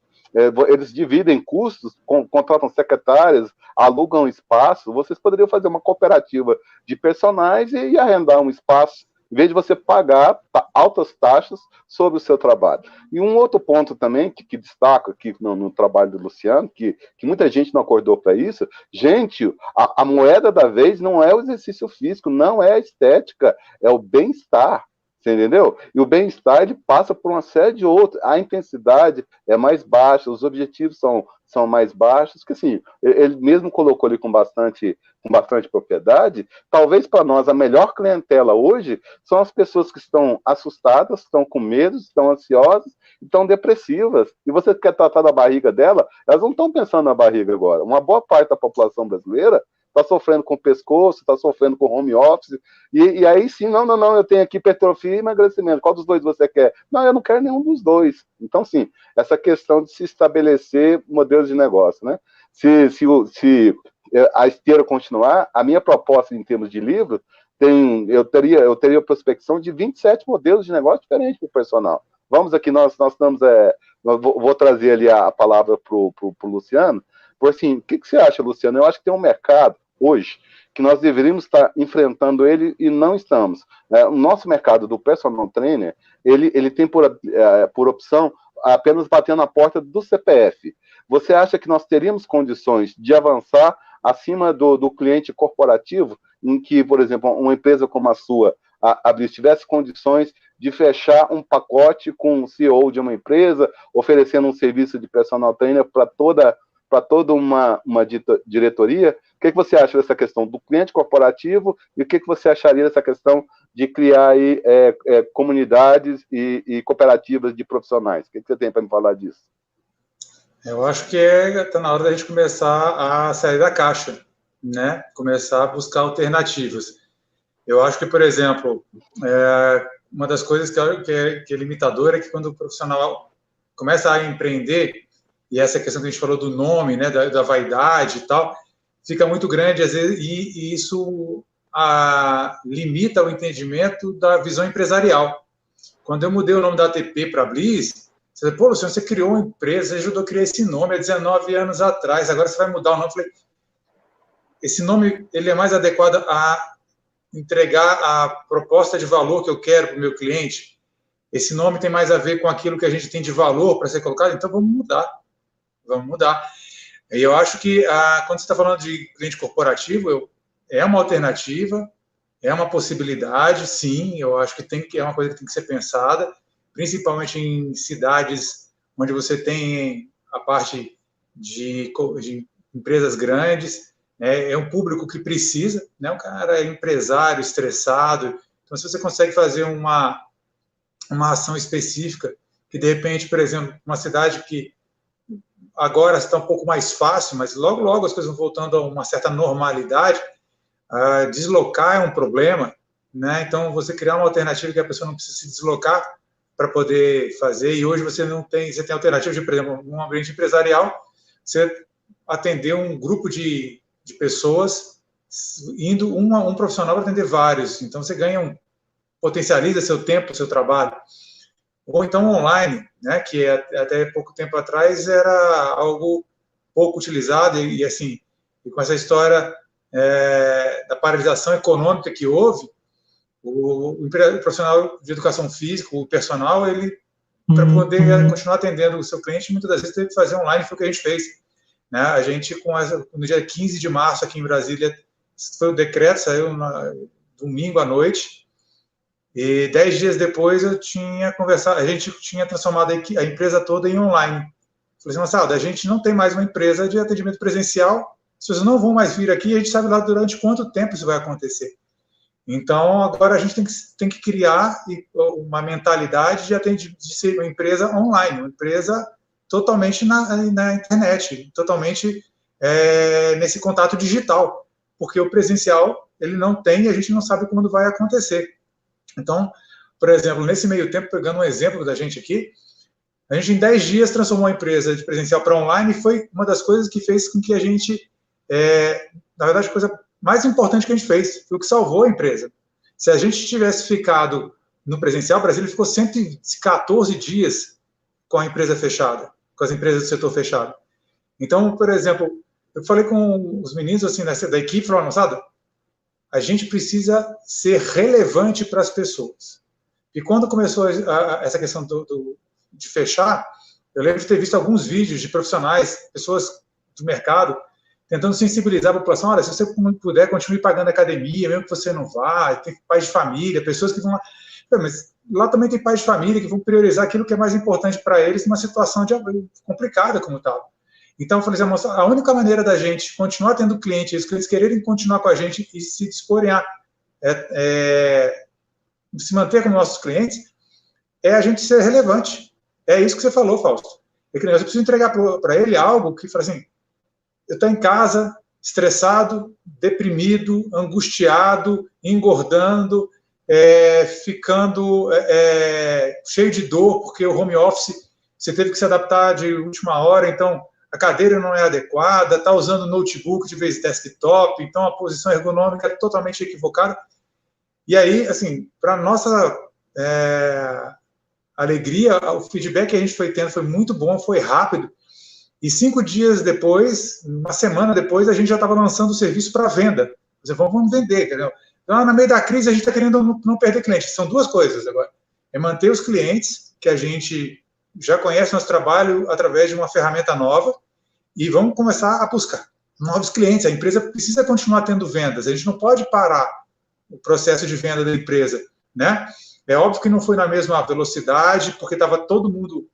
Eles dividem custos, contratam secretárias, alugam espaço. Vocês poderiam fazer uma cooperativa de personagens e arrendar um espaço, em vez de você pagar altas taxas sobre o seu trabalho. E um outro ponto também que destaco aqui no trabalho do Luciano, que muita gente não acordou para isso, gente, a moeda da vez não é o exercício físico, não é a estética, é o bem-estar. Você entendeu? E o bem-estar ele passa por uma série de outros. A intensidade é mais baixa, os objetivos são mais baixos, que assim, ele mesmo colocou ali com bastante propriedade. Talvez para nós a melhor clientela hoje são as pessoas que estão assustadas, estão com medo, estão ansiosas, estão depressivas. E você quer tratar da barriga dela, elas não estão pensando na barriga agora. Uma boa parte da população brasileira está sofrendo com o pescoço, está sofrendo com home office, e aí sim, não, eu tenho aqui hipertrofia e emagrecimento, qual dos dois você quer? Não, eu não quero nenhum dos dois. Então, sim, essa questão de se estabelecer modelos de negócio, né? Se a esteira continuar, a minha proposta em termos de livro, eu teria a prospecção de 27 modelos de negócio diferentes para o personal. Vamos aqui, nós estamos, vou trazer ali a palavra para o Luciano, porque assim, o que você acha, Luciano? Eu acho que tem um mercado hoje que nós deveríamos estar enfrentando ele e não estamos. O nosso mercado do personal trainer, ele tem por opção apenas bater na porta do CPF. Você acha que nós teríamos condições de avançar acima do cliente corporativo, em que, por exemplo, uma empresa como a sua, a Blizz, tivesse condições de fechar um pacote com o CEO de uma empresa, oferecendo um serviço de personal trainer para toda uma diretoria? O que você acha dessa questão do cliente corporativo e o que você acharia dessa questão de criar aí, comunidades e cooperativas de profissionais? O que você tem para me falar disso? Eu acho que está na hora da gente começar a sair da caixa, né? Começar a buscar alternativas. Eu acho que, por exemplo, uma das coisas que é limitadora é que quando o profissional começa a empreender, e essa questão que a gente falou do nome, né, da vaidade e tal, fica muito grande, às vezes, e isso limita o entendimento da visão empresarial. Quando eu mudei o nome da ATP para Bliss, você falou, pô, Luciano, você criou uma empresa, você ajudou a criar esse nome há 19 anos atrás, agora você vai mudar o nome. Eu falei, esse nome ele é mais adequado a entregar a proposta de valor que eu quero para o meu cliente. Esse nome tem mais a ver com aquilo que a gente tem de valor para ser colocado, então vamos mudar. Vamos mudar. E eu acho que, quando você está falando de cliente corporativo, é uma alternativa, é uma possibilidade, sim, eu acho que é uma coisa que tem que ser pensada, principalmente em cidades onde você tem a parte de empresas grandes, né? É um público que precisa, né? O cara é empresário, estressado, então se você consegue fazer uma ação específica, que de repente, por exemplo, uma cidade que agora está um pouco mais fácil, mas logo, logo as coisas vão voltando a uma certa normalidade, deslocar é um problema, né? Então, você criar uma alternativa que a pessoa não precisa se deslocar para poder fazer, e hoje você tem alternativa de, por exemplo, num ambiente empresarial, você atender um grupo de pessoas, indo um profissional para atender vários, então você potencializa seu tempo, seu trabalho. Ou então online, né, que até pouco tempo atrás era algo pouco utilizado, e assim, e com essa história da paralisação econômica que houve, o profissional de educação física, o personal, ele, para poder continuar atendendo o seu cliente, muitas das vezes teve que fazer online, foi o que a gente fez. Né? A gente, no dia 15 de março, aqui em Brasília, foi o decreto, saiu domingo à noite, e 10 dias depois eu tinha conversado, a gente tinha transformado a empresa toda em online. Falei assim, Marcelo, a gente não tem mais uma empresa de atendimento presencial, as pessoas não vão mais vir aqui, a gente sabe lá durante quanto tempo isso vai acontecer. Então, agora a gente tem que criar uma mentalidade de ser uma empresa online, uma empresa totalmente na internet, totalmente nesse contato digital, porque o presencial ele não tem e a gente não sabe quando vai acontecer. Então, por exemplo, nesse meio tempo, pegando um exemplo da gente aqui, a gente em 10 dias transformou a empresa de presencial para online e foi uma das coisas que fez com que a gente, na verdade, a coisa mais importante que a gente fez, foi o que salvou a empresa. Se a gente tivesse ficado no presencial, o Brasil ficou 114 dias com a empresa fechada, com as empresas do setor fechado. Então, por exemplo, eu falei com os meninos assim, da equipe, falaram, moçada, a gente precisa ser relevante para as pessoas. E quando começou essa questão de fechar, eu lembro de ter visto alguns vídeos de profissionais, pessoas do mercado, tentando sensibilizar a população, olha, se você puder, continue pagando academia, mesmo que você não vá, tem pais de família, pessoas que vão lá... Mas lá também tem pais de família que vão priorizar aquilo que é mais importante para eles numa situação complicada como tal. Então, eu falei assim, a única maneira da gente continuar tendo clientes, os clientes quererem continuar com a gente e se disporem a se manter como nossos clientes, é a gente ser relevante. É isso que você falou, Fausto. Eu preciso entregar para ele algo que, fala assim, eu estou em casa, estressado, deprimido, angustiado, engordando, ficando cheio de dor, porque o home office, você teve que se adaptar de última hora, então a cadeira não é adequada, está usando notebook de vez de desktop, então a posição ergonômica é totalmente equivocada. E aí, assim, para nossa alegria, o feedback que a gente foi tendo foi muito bom, foi rápido. E 5 dias depois, uma semana depois, a gente já estava lançando o serviço para venda. Vamos vender, entendeu? Então, no meio da crise, a gente está querendo não perder clientes. São duas coisas agora. É manter os clientes, que a gente já conhece nosso trabalho através de uma ferramenta nova, e vamos começar a buscar novos clientes. A empresa precisa continuar tendo vendas. A gente não pode parar o processo de venda da empresa, né? É óbvio que não foi na mesma velocidade, porque estava todo mundo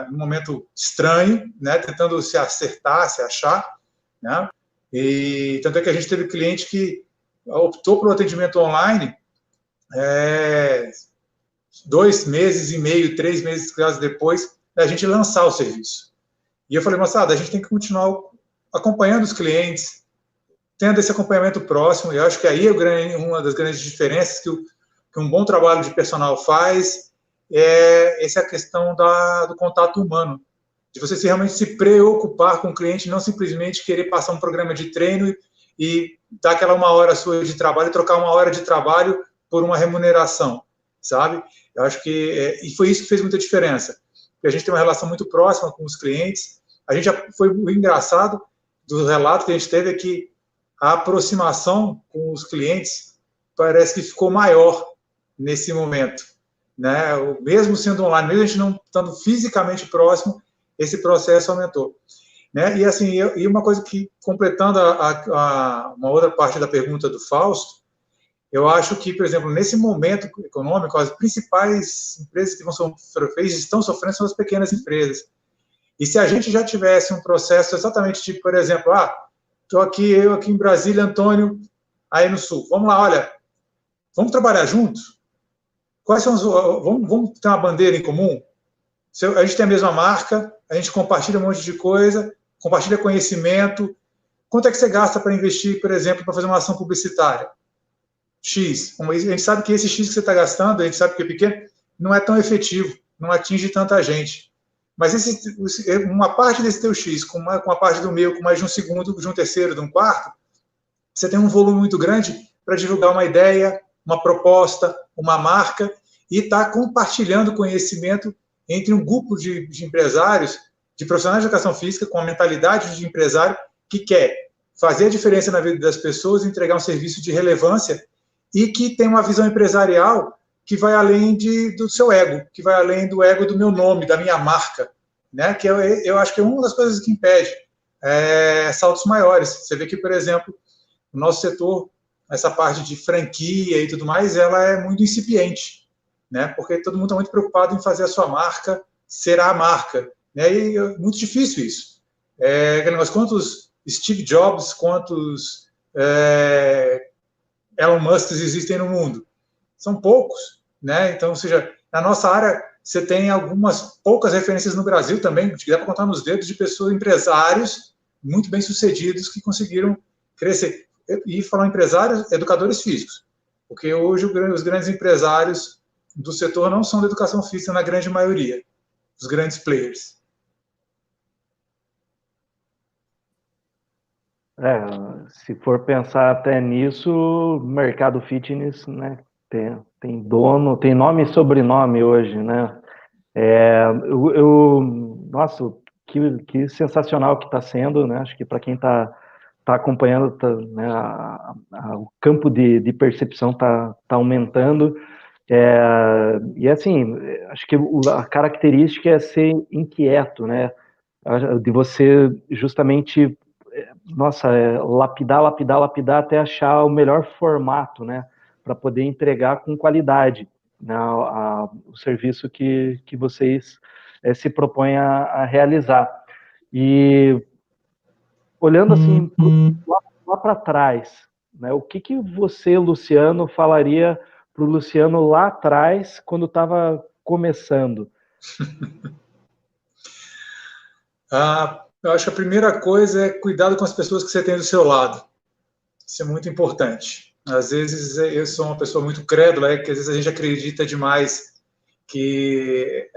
num momento estranho, né, tentando se acertar, se achar, né, e tanto é que a gente teve cliente que optou por um atendimento online 2 meses e meio, 3 meses depois da gente lançar o serviço. E eu falei, moçada, a gente tem que continuar acompanhando os clientes, tendo esse acompanhamento próximo, e eu acho que aí uma das grandes diferenças que um bom trabalho de personal faz, essa é a questão do contato humano, de você realmente se preocupar com o cliente, não simplesmente querer passar um programa de treino e dar aquela 1 hora sua de trabalho e trocar 1 hora de trabalho por uma remuneração, sabe? Eu acho que e foi isso que fez muita diferença, porque a gente tem uma relação muito próxima com os clientes. A gente foi o engraçado do relato que a gente teve é que a aproximação com os clientes parece que ficou maior nesse momento, né? Mesmo sendo online, mesmo a gente não estando fisicamente próximo, esse processo aumentou, né? E assim, e uma coisa que, completando uma outra parte da pergunta do Fausto, eu acho que, por exemplo, nesse momento econômico, as principais empresas que estão sofrendo são as pequenas empresas. E se a gente já tivesse um processo exatamente tipo, por exemplo, eu aqui em Brasília, Antônio, aí no Sul, vamos lá, olha, vamos trabalhar juntos? Quais são vamos ter uma bandeira em comum? A gente tem a mesma marca, a gente compartilha um monte de coisa, compartilha conhecimento. Quanto é que você gasta para investir, por exemplo, para fazer uma ação publicitária? X. A gente sabe que esse X que você está gastando, a gente sabe que é pequeno, não é tão efetivo, não atinge tanta gente. Mas uma parte desse teu X, com uma parte do meu, com mais de um segundo, de um terceiro, de um quarto, você tem um volume muito grande para divulgar uma ideia, uma proposta, uma marca, e está compartilhando conhecimento entre um grupo de empresários, de profissionais de educação física, com a mentalidade de empresário, que quer fazer a diferença na vida das pessoas, entregar um serviço de relevância, e que tem uma visão empresarial que vai além do seu ego, que vai além do ego do meu nome, da minha marca, né? Que eu acho que é uma das coisas que impede saltos maiores. Você vê que, por exemplo, o nosso setor, essa parte de franquia e tudo mais, ela é muito incipiente, né? Porque todo mundo está muito preocupado em fazer a sua marca ser a marca, né? E é muito difícil isso. Mas quantos Steve Jobs, quantos Elon Musk existem no mundo? São poucos, né? Então, ou seja, na nossa área, você tem algumas poucas referências no Brasil também, que dá para contar nos dedos, de pessoas, empresários muito bem-sucedidos que conseguiram crescer. E falar empresários, educadores físicos, porque hoje os grandes empresários do setor não são da educação física na grande maioria, os grandes players. Se for pensar até nisso, o mercado fitness, né, tem dono, tem nome e sobrenome hoje, né? Nossa, que sensacional que está sendo, né? Acho que para quem está acompanhando, né, o campo de percepção está aumentando. E assim, acho que a característica é ser inquieto, né? De você justamente, lapidar até achar o melhor formato, né? Para poder entregar com qualidade, né, o serviço que vocês se propõem a realizar. E olhando assim lá para trás, né, o que você, Luciano, falaria para o Luciano lá atrás, quando estava começando? Eu acho que a primeira coisa é cuidado com as pessoas que você tem do seu lado. Isso é muito importante. Às vezes eu sou uma pessoa muito crédula, que às vezes a gente acredita demais que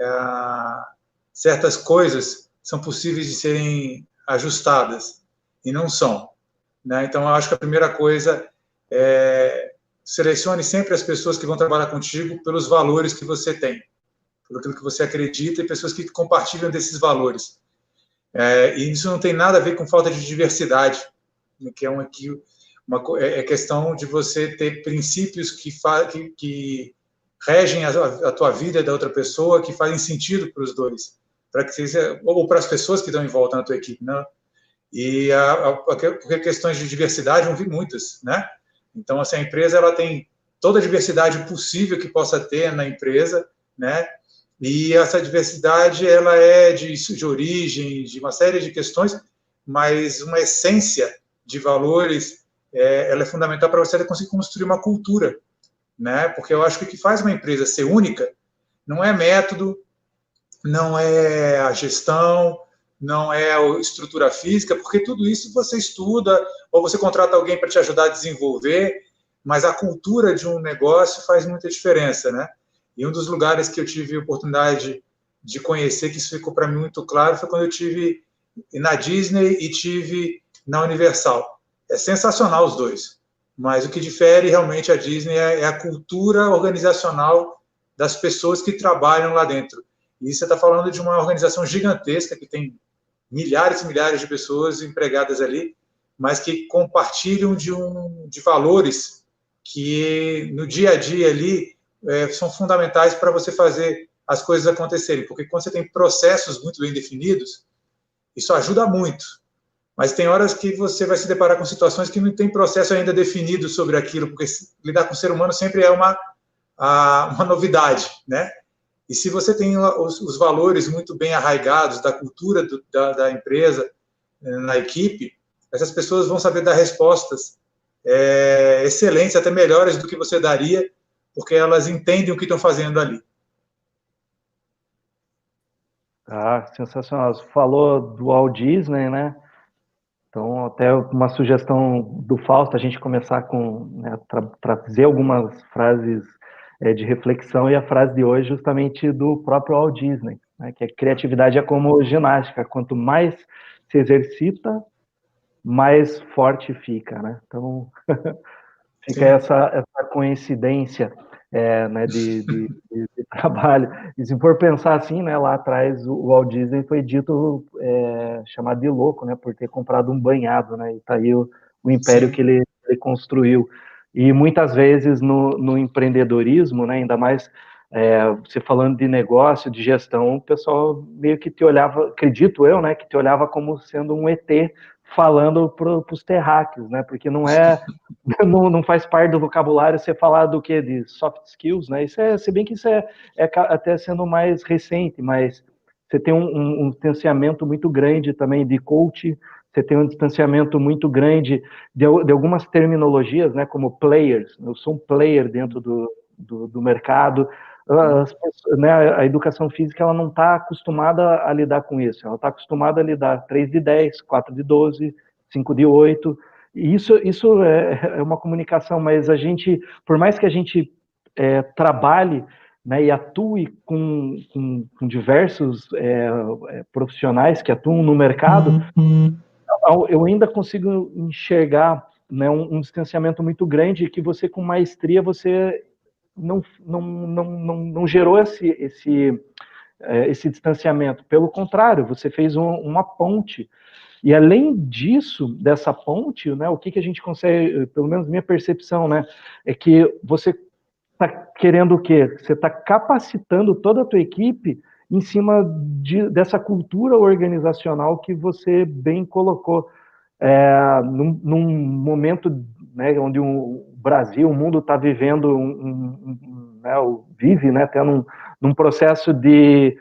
certas coisas são possíveis de serem ajustadas, e não são, né? Então, eu acho que a primeira coisa é selecione sempre as pessoas que vão trabalhar contigo pelos valores que você tem, pelo que você acredita, e pessoas que compartilham desses valores. E isso não tem nada a ver com falta de diversidade, que é questão de você ter princípios que regem a tua vida e da outra pessoa, que fazem sentido para os dois, ou para as pessoas que estão em volta na tua equipe, né? E porque questões de diversidade vão vir muitas, né? Então, assim, a empresa ela tem toda a diversidade possível que possa ter na empresa, né? E essa diversidade ela é de origem, de uma série de questões, mas uma essência de valores ela é fundamental para você conseguir construir uma cultura, né? Porque eu acho que o que faz uma empresa ser única não é método, não é a gestão, não é a estrutura física, porque tudo isso você estuda ou você contrata alguém para te ajudar a desenvolver, mas a cultura de um negócio faz muita diferença, né? E um dos lugares que eu tive a oportunidade de conhecer, que isso ficou para mim muito claro, foi quando eu tive na Disney e tive na Universal. É sensacional os dois, mas o que difere realmente a Disney é a cultura organizacional das pessoas que trabalham lá dentro. E você está falando de uma organização gigantesca que tem milhares e milhares de pessoas empregadas ali, mas que compartilham de valores que no dia a dia ali são fundamentais para você fazer as coisas acontecerem, porque quando você tem processos muito bem definidos, isso ajuda muito, mas tem horas que você vai se deparar com situações que não tem processo ainda definido sobre aquilo, porque lidar com o ser humano sempre é uma novidade, né? E se você tem os valores muito bem arraigados da cultura da empresa, na equipe, essas pessoas vão saber dar respostas excelentes, até melhores do que você daria, porque elas entendem o que estão fazendo ali. Ah, sensacional. Você falou do Walt Disney, né? Então, até uma sugestão do Fausto, a gente começar com, né, trazer algumas frases de reflexão, e a frase de hoje justamente do próprio Walt Disney, né, que a criatividade é como ginástica, quanto mais se exercita, mais forte fica, né? Então, fica essa coincidência né, de trabalho. E se for pensar assim, né, lá atrás o Walt Disney foi dito chamado de louco, né, por ter comprado um banhado, né, e tá aí o império que ele construiu. E muitas vezes no empreendedorismo, né, ainda mais você falando de negócio, de gestão, o pessoal meio que te olhava, acredito eu, né, que te olhava como sendo um ET falando para os terráqueos, né, porque não faz parte do vocabulário você falar do que de soft skills, né? Isso se bem que isso é até sendo mais recente, mas você tem um distanciamento muito grande também de coach, você tem um distanciamento muito grande de algumas terminologias, né? Como players, eu sou um player dentro do mercado. Né, a educação física ela não está acostumada a lidar com isso, ela está acostumada a lidar 3 de 10, 4 de 12, 5 de 8. Isso é uma comunicação, mas a gente, por mais que a gente trabalhe, né, e atue com diversos profissionais que atuam no mercado, eu ainda consigo enxergar, né, um distanciamento muito grande, que você com maestria você não gerou esse distanciamento. Pelo contrário, você fez uma ponte. E além disso, dessa ponte, né, o que a gente consegue, pelo menos minha percepção, né, é que você está querendo o quê? Você está capacitando toda a tua equipe em cima dessa cultura organizacional que você bem colocou. Num momento, né, onde o Brasil, o mundo está vivendo, né, vive, né, tendo num processo de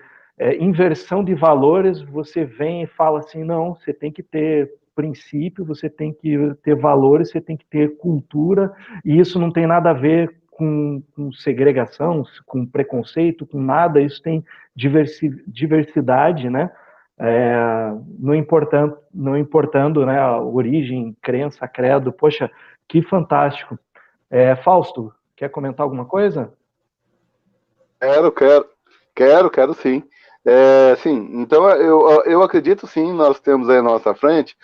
inversão de valores, você vem e fala assim, não, você tem que ter princípio, você tem que ter valores, você tem que ter cultura, e isso não tem nada a ver com segregação, com preconceito, com nada, isso tem diversidade, né? Não importando né, a origem, crença, credo. Poxa, que fantástico. Fausto, quer comentar alguma coisa? Quero sim. Sim, então eu acredito sim, nós temos aí à nossa frente,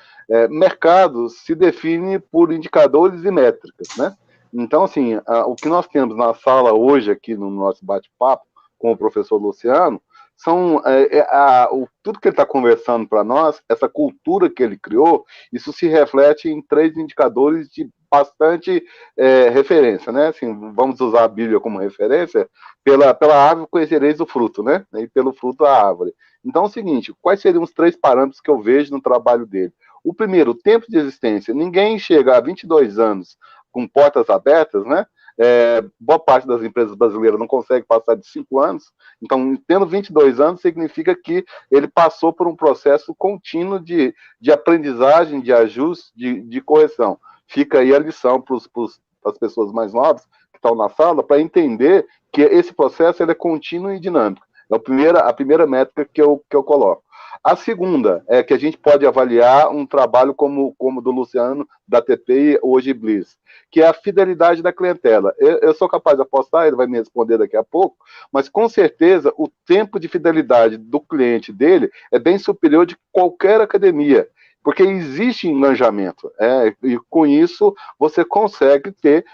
mercado se define por indicadores e métricas, né? Então, assim, o que nós temos na sala hoje aqui no nosso bate-papo com o professor Luciano, são tudo que ele está conversando para nós, essa cultura que ele criou, isso se reflete em 3 indicadores de bastante referência, né? Assim, vamos usar a Bíblia como referência, pela árvore conhecereis o fruto, né? E pelo fruto a árvore. Então é o seguinte, quais seriam os 3 parâmetros que eu vejo no trabalho dele? O primeiro, o tempo de existência. Ninguém chega a 22 anos com portas abertas, né? Boa parte das empresas brasileiras não consegue passar de 5 anos, então, tendo 22 anos, significa que ele passou por um processo contínuo de aprendizagem, de ajuste, de correção. Fica aí a lição para as pessoas mais novas que estão na sala, para entender que esse processo ele é contínuo e dinâmico. É a primeira métrica que eu coloco. A segunda é que a gente pode avaliar um trabalho como o do Luciano, da TPI, hoje Bliss, que é a fidelidade da clientela. Eu sou capaz de apostar, ele vai me responder daqui a pouco, mas com certeza o tempo de fidelidade do cliente dele é bem superior de qualquer academia, porque existe engajamento, e com isso você consegue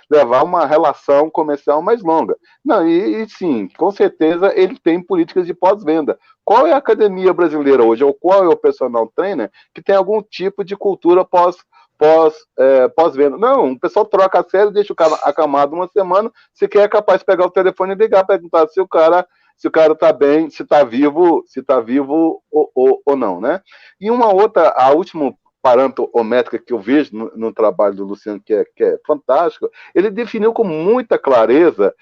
levar uma relação comercial mais longa. Não, e sim, com certeza ele tem políticas de pós-venda. Qual é a academia brasileira hoje, ou qual é o personal trainer que tem algum tipo de cultura pós-venda? Não, o pessoal troca a série, deixa o cara acamado uma semana, se quer é capaz de pegar o telefone e ligar, perguntar se o cara está bem, se está vivo ou não, né? E a última parâmetro ou métrica que eu vejo no trabalho do Luciano, que é fantástico, ele definiu com muita clareza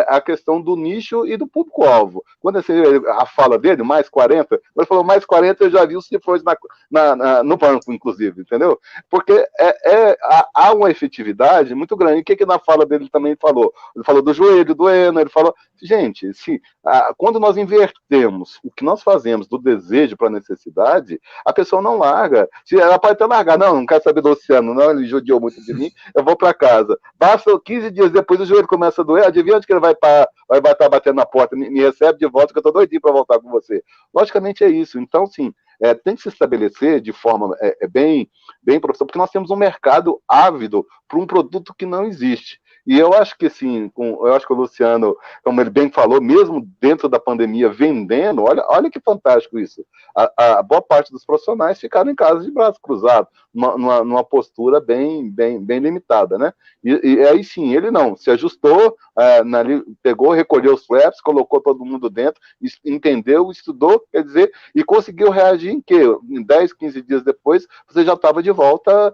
a questão do nicho e do público-alvo. Quando a fala dele, mais 40, ele falou mais 40, eu já vi os cifrões no banco, inclusive, entendeu? Porque há uma efetividade muito grande. O que na fala dele também falou? Ele falou do joelho doendo, ele falou... Gente, quando nós invertemos o que nós fazemos do desejo para a necessidade, a pessoa não larga. Ela pode até largar, não quero saber do Luciano, não, ele judiou muito de mim, eu vou para casa. Basta 15 dias depois o joelho começa a doer, adivinha onde que ele vai estar batendo na porta, me recebe de volta, que eu estou doidinho para voltar com você. Logicamente é isso. Então, sim, tem que se estabelecer de forma bem profissional, porque nós temos um mercado ávido para um produto que não existe. E eu acho que, sim, eu acho que o Luciano, como ele bem falou, mesmo dentro da pandemia, vendendo, olha que fantástico isso. A boa parte dos profissionais ficaram em casa de braço cruzado, numa postura bem limitada, né? E aí, sim, ele não, se ajustou, pegou, recolheu os flaps, colocou todo mundo dentro, entendeu, estudou, quer dizer, e conseguiu reagir em quê? Em 10, 15 dias depois, você já estava de volta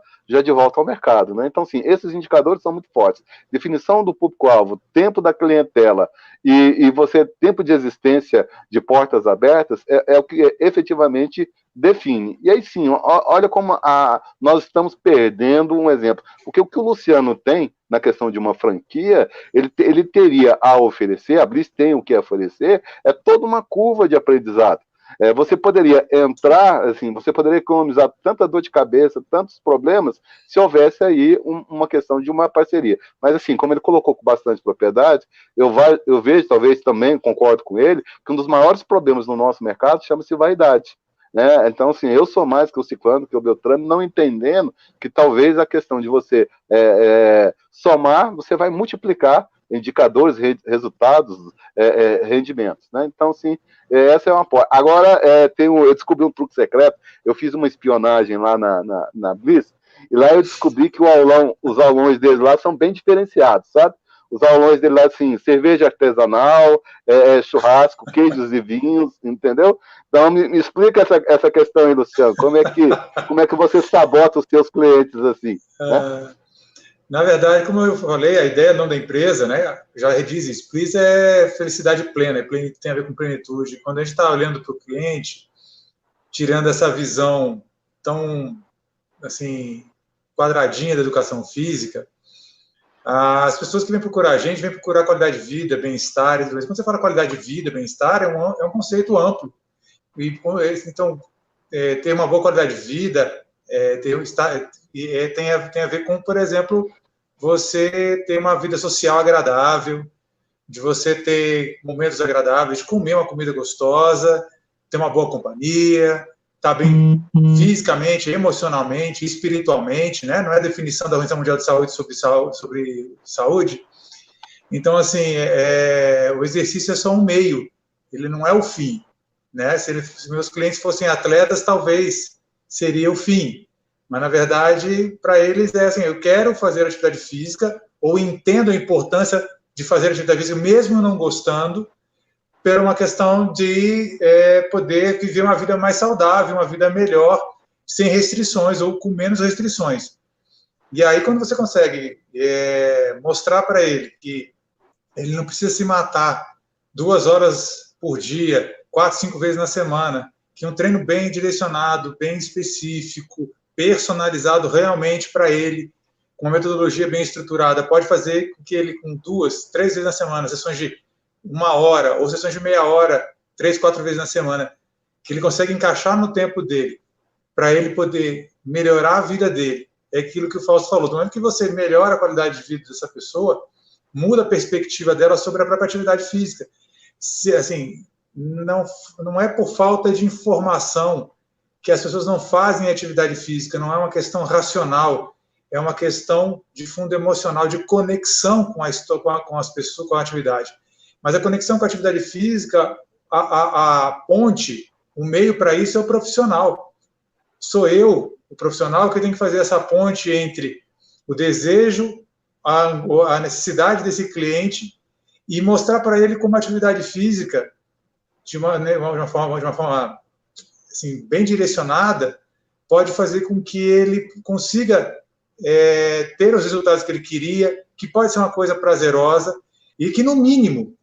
ao mercado, né? Então, sim, esses indicadores são muito fortes. Definição do público-alvo, tempo da clientela e tempo de existência de portas abertas é o que efetivamente define. E aí, sim, olha como nós estamos perdendo um exemplo. Porque o que o Luciano tem na questão de uma franquia, ele teria a oferecer, a Bliss tem o que oferecer, é toda uma curva de aprendizado. Você poderia entrar, assim, você poderia economizar tanta dor de cabeça, tantos problemas, se houvesse aí uma questão de uma parceria. Mas, assim, como ele colocou com bastante propriedade, eu vejo, talvez também concordo com ele, que um dos maiores problemas no nosso mercado chama-se vaidade. Né? Então, assim, eu sou mais que o Ciclano, que o Beltrano, não entendendo que talvez a questão de você somar, você vai multiplicar indicadores, resultados, rendimentos. Né? Então, sim, essa é uma porta. Agora, eu descobri um truque secreto, eu fiz uma espionagem lá na Bliss, e lá eu descobri que os aulões deles lá são bem diferenciados, sabe? Os aulões dele lá, assim, cerveja artesanal, churrasco, queijos e vinhos, entendeu? Então, me explica essa questão aí, Luciano. Como é que você sabota os seus clientes, assim? Né? Na verdade, como eu falei, a ideia não da empresa, né? Já diz isso, Bliss é felicidade plena, tem a ver com plenitude. Quando a gente está olhando para o cliente, tirando essa visão tão, assim, quadradinha da educação física, as pessoas que vêm procurar a gente, vêm procurar qualidade de vida, bem-estar. Quando você fala qualidade de vida, bem-estar, é um conceito amplo. Então, ter uma boa qualidade de vida tem a ver com, por exemplo, você ter uma vida social agradável, de você ter momentos agradáveis, de comer uma comida gostosa, ter uma boa companhia, estar bem fisicamente, emocionalmente, espiritualmente, né? Não é a definição da Organização Mundial de Saúde sobre saúde. Então, assim, o exercício é só um meio, ele não é o fim, né? Se meus clientes fossem atletas, talvez seria o fim, mas, na verdade, para eles é assim, eu quero fazer atividade física, ou entendo a importância de fazer atividade física, mesmo não gostando, por uma questão de poder viver uma vida mais saudável, uma vida melhor, sem restrições ou com menos restrições. E aí, quando você consegue mostrar para ele que ele não precisa se matar 2 horas por dia, 4, 5 vezes na semana, que um treino bem direcionado, bem específico, personalizado realmente para ele, com uma metodologia bem estruturada, pode fazer com que ele, com 2, 3 vezes na semana, sessões de 1 hora ou sessões de meia hora, 3, 4 vezes na semana, que ele consegue encaixar no tempo dele, para ele poder melhorar a vida dele, é aquilo que o Fausto falou. No momento que você melhora a qualidade de vida dessa pessoa, muda a perspectiva dela sobre a própria atividade física. Assim, não é por falta de informação que as pessoas não fazem atividade física, não é uma questão racional, é uma questão de fundo emocional, de conexão com as pessoas, com a atividade. Mas a conexão com a atividade física, a ponte, o meio para isso é o profissional. Sou eu, o profissional, que tem que fazer essa ponte entre o desejo, a necessidade desse cliente e mostrar para ele como a atividade física, de uma forma assim, bem direcionada, pode fazer com que ele consiga ter os resultados que ele queria, que pode ser uma coisa prazerosa e que, no mínimo,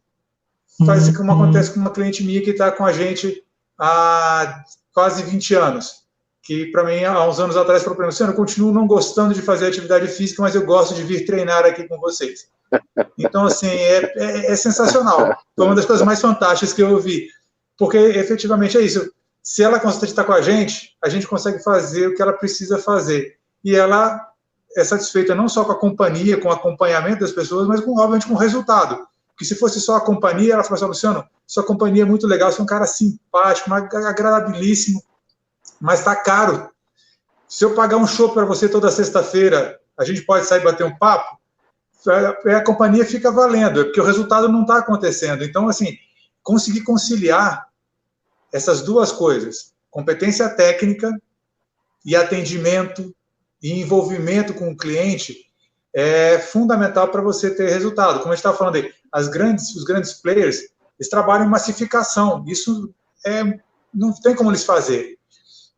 faz como acontece com uma cliente minha que está com a gente há quase 20 anos, que para mim, há uns anos atrás, falou para mim: eu continuo não gostando de fazer atividade física, mas eu gosto de vir treinar aqui com vocês. Então, assim, é sensacional. Foi uma das coisas mais fantásticas que eu ouvi, porque efetivamente é isso. Se ela está com a gente consegue fazer o que ela precisa fazer. E ela é satisfeita não só com a companhia, com o acompanhamento das pessoas, mas, obviamente, com o resultado. Porque se fosse só a companhia, ela fala assim: Luciano, sua companhia é muito legal, você é um cara simpático, agradabilíssimo, mas está caro. Se eu pagar um show para você toda sexta-feira, a gente pode sair e bater um papo? A companhia fica valendo, porque o resultado não está acontecendo. Então, assim, conseguir conciliar essas duas coisas, competência técnica e atendimento e envolvimento com o cliente, é fundamental para você ter resultado. Como a gente estava falando aí, os grandes players, eles trabalham em massificação. Isso não tem como eles fazerem.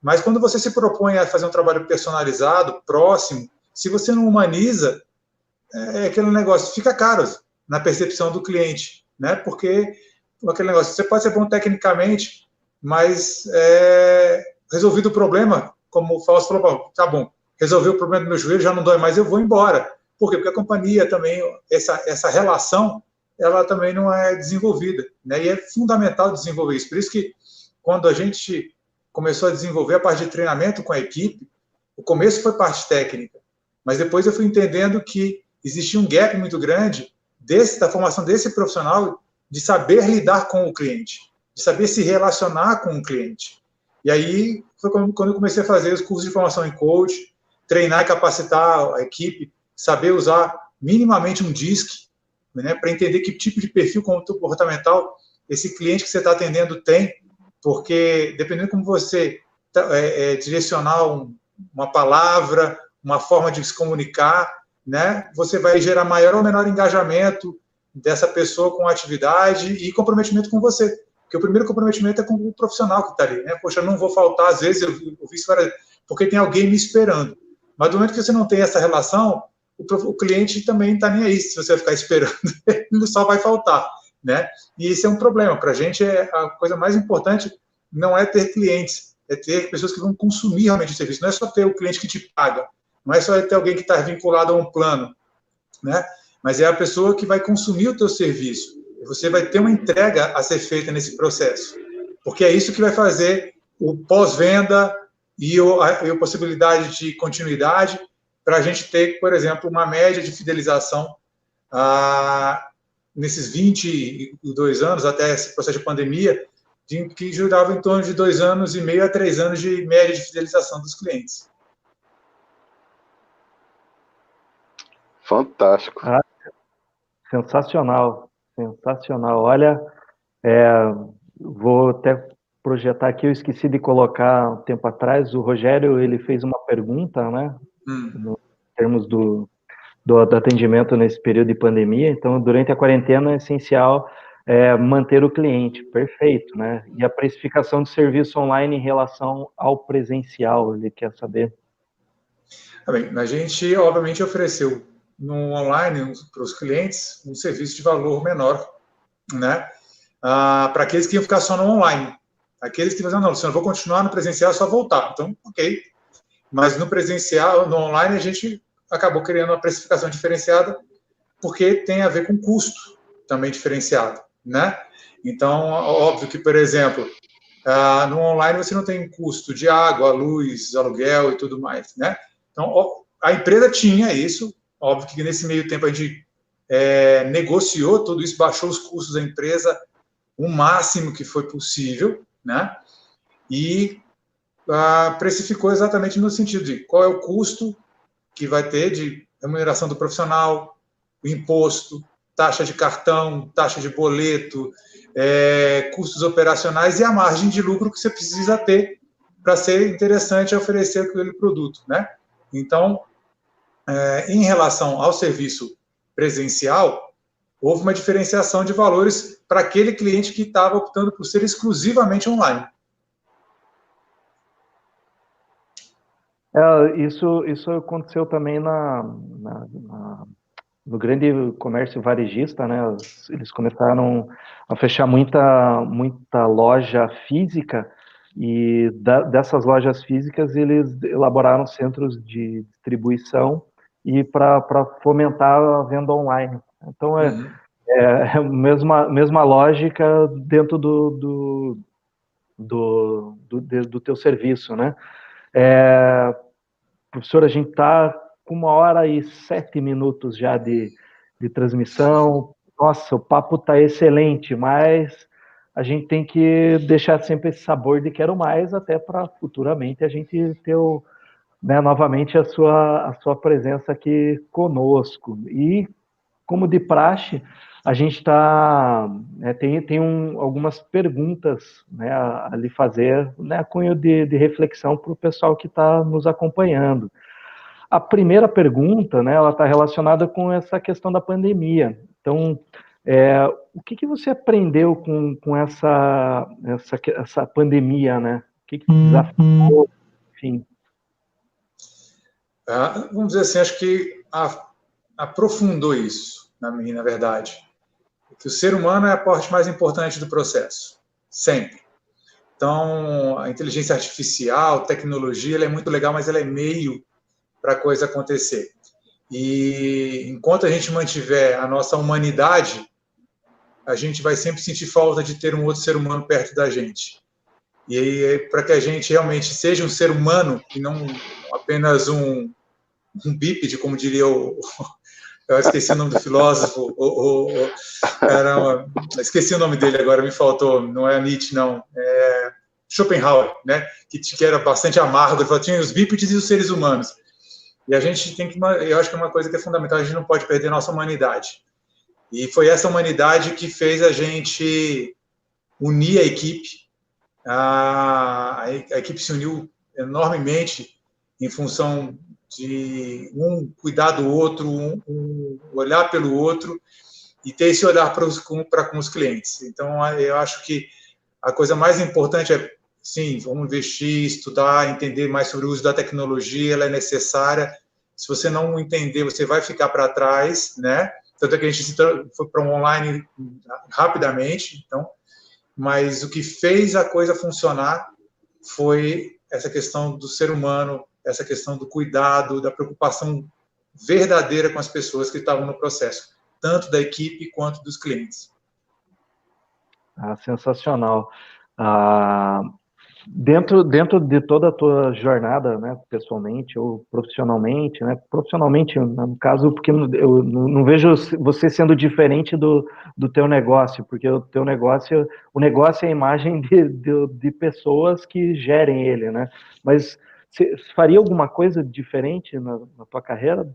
Mas quando você se propõe a fazer um trabalho personalizado, próximo, se você não humaniza, aquele negócio fica caro na percepção do cliente, né? Porque aquele negócio, você pode ser bom tecnicamente, mas resolvido o problema, como o Fausto falou, tá bom, resolveu o problema do meu joelho, já não dói mais, eu vou embora. Por quê? Porque a companhia também, essa relação, ela também não é desenvolvida, né? E é fundamental desenvolver isso. Por isso que, quando a gente começou a desenvolver a parte de treinamento com a equipe, o começo foi parte técnica, mas depois eu fui entendendo que existia um gap muito grande da formação desse profissional, de saber lidar com o cliente, de saber se relacionar com o cliente. E aí foi quando eu comecei a fazer os cursos de formação em coach, treinar e capacitar a equipe, saber usar minimamente um DISC, né, para entender que tipo de perfil comportamental esse cliente que você está atendendo tem, porque dependendo de como você direcionar uma palavra, uma forma de se comunicar, né, você vai gerar maior ou menor engajamento dessa pessoa com a atividade e comprometimento com você. Porque o primeiro comprometimento é com o profissional que está ali, né? Poxa, eu não vou faltar, às vezes eu vi isso porque tem alguém me esperando. Mas do momento que você não tem essa relação, o cliente também não está nem aí. Se você ficar esperando, ele só vai faltar, né? E isso é um problema. Para a gente, a coisa mais importante não é ter clientes, é ter pessoas que vão consumir realmente o serviço. Não é só ter o cliente que te paga, não é só ter alguém que está vinculado a um plano, né? Mas é a pessoa que vai consumir o teu serviço. Você vai ter uma entrega a ser feita nesse processo, porque é isso que vai fazer o pós-venda e a possibilidade de continuidade para a gente ter, por exemplo, uma média de fidelização nesses 22 anos, até esse processo de pandemia, que durava em torno de 2 anos e meio a 3 anos de média de fidelização dos clientes. Fantástico. Sensacional, sensacional. Olha, vou até projetar aqui, eu esqueci de colocar um tempo atrás, o Rogério, ele fez uma pergunta, né, em termos do atendimento nesse período de pandemia. Então, durante a quarentena é essencial manter o cliente, perfeito, né? E a precificação de serviço online em relação ao presencial, ele quer saber. Bem, a gente, obviamente, ofereceu no online para os clientes um serviço de valor menor, né? Para aqueles que iam ficar só no online. Aqueles que diziam, não, Luciano, eu vou continuar no presencial, é só voltar. Então, ok. Mas no presencial, no online, a gente acabou criando uma precificação diferenciada, porque tem a ver com custo também diferenciado, né? Então, óbvio que, por exemplo, No online você não tem custo de água, luz, aluguel e tudo mais, né? Então, a empresa tinha isso, óbvio que nesse meio tempo a gente negociou tudo isso, baixou os custos da empresa o máximo que foi possível, né? E precificou exatamente no sentido de qual é o custo que vai ter de remuneração do profissional, o imposto, taxa de cartão, taxa de boleto, custos operacionais e a margem de lucro que você precisa ter para ser interessante oferecer aquele produto, né? Então, em relação ao serviço presencial, houve uma diferenciação de valores para aquele cliente que estava optando por ser exclusivamente online. Isso aconteceu também no grande comércio varejista, né? Eles começaram a fechar muita loja física e dessas lojas físicas eles elaboraram centros de distribuição e para fomentar a venda online. Então é a mesma lógica dentro do teu serviço, né? Professor, a gente está com 1h07 já de transmissão. Nossa, o papo está excelente, mas a gente tem que deixar sempre esse sabor de quero mais, até para futuramente a gente ter novamente a sua presença aqui conosco. E, como de praxe, a gente está tem algumas perguntas, né, a lhe fazer, né, cunho de reflexão para o pessoal que está nos acompanhando. A primeira pergunta, né, ela está relacionada com essa questão da pandemia. Então, o que você aprendeu com essa pandemia, né? O que desafiou, enfim? Vamos dizer assim, acho que aprofundou isso, na verdade. Que o ser humano é a parte mais importante do processo, sempre. Então, a inteligência artificial, tecnologia, ela é muito legal, mas ela é meio para a coisa acontecer. E enquanto a gente mantiver a nossa humanidade, a gente vai sempre sentir falta de ter um outro ser humano perto da gente. E aí, para que a gente realmente seja um ser humano e não apenas um bípede, como diria eu esqueci o nome do filósofo, caramba, esqueci o nome dele agora, me faltou, não é Nietzsche, não, é Schopenhauer, né, que era bastante amargo, ele falou, tinha os bípedes e os seres humanos, e a gente tem que, eu acho que é uma coisa que é fundamental, a gente não pode perder a nossa humanidade, e foi essa humanidade que fez a gente unir a equipe, a equipe se uniu enormemente em função de um cuidar do outro, um olhar pelo outro e ter esse olhar para com os clientes. Então, eu acho que a coisa mais importante é, sim, vamos investir, estudar, entender mais sobre o uso da tecnologia, ela é necessária. Se você não entender, você vai ficar para trás, né? Tanto é que a gente foi para um online rapidamente, então, mas o que fez a coisa funcionar foi essa questão do ser humano, essa questão do cuidado, da preocupação verdadeira com as pessoas que estavam no processo, tanto da equipe quanto dos clientes. Sensacional. Dentro de toda a tua jornada, né, pessoalmente ou profissionalmente, né, profissionalmente, no caso, porque eu não vejo você sendo diferente do teu negócio, porque o negócio é a imagem de pessoas que gerem ele, né, mas você faria alguma coisa diferente na tua carreira?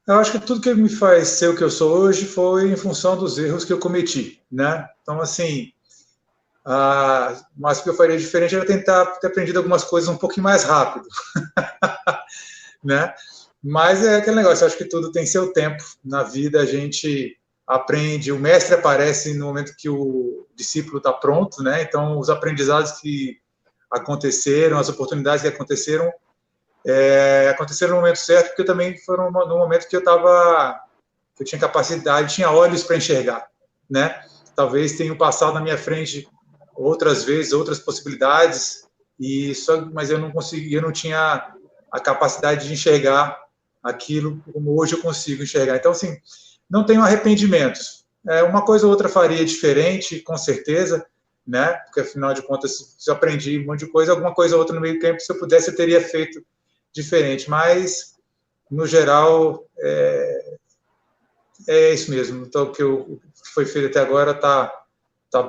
Eu acho que tudo que me faz ser o que eu sou hoje foi em função dos erros que eu cometi, né? Então, assim, mas o que eu faria diferente era tentar ter aprendido algumas coisas um pouquinho mais rápido, né? Mas é aquele negócio, eu acho que tudo tem seu tempo. Na vida a gente aprende, o mestre aparece no momento que o discípulo está pronto, né? Então, os aprendizados que aconteceram, as oportunidades que aconteceram no momento certo, porque também foram no momento que eu tinha capacidade, tinha olhos para enxergar, né? Talvez tenham passado na minha frente outras vezes, outras possibilidades, mas eu não conseguia, eu não tinha a capacidade de enxergar aquilo como hoje eu consigo enxergar. Então, assim, não tenho arrependimentos. Uma coisa ou outra faria diferente, com certeza, né? Porque, afinal de contas, se eu aprendi um monte de coisa, alguma coisa ou outra no meio tempo, se eu pudesse, eu teria feito diferente. Mas, no geral, é isso mesmo. Então, o que foi feito até agora tá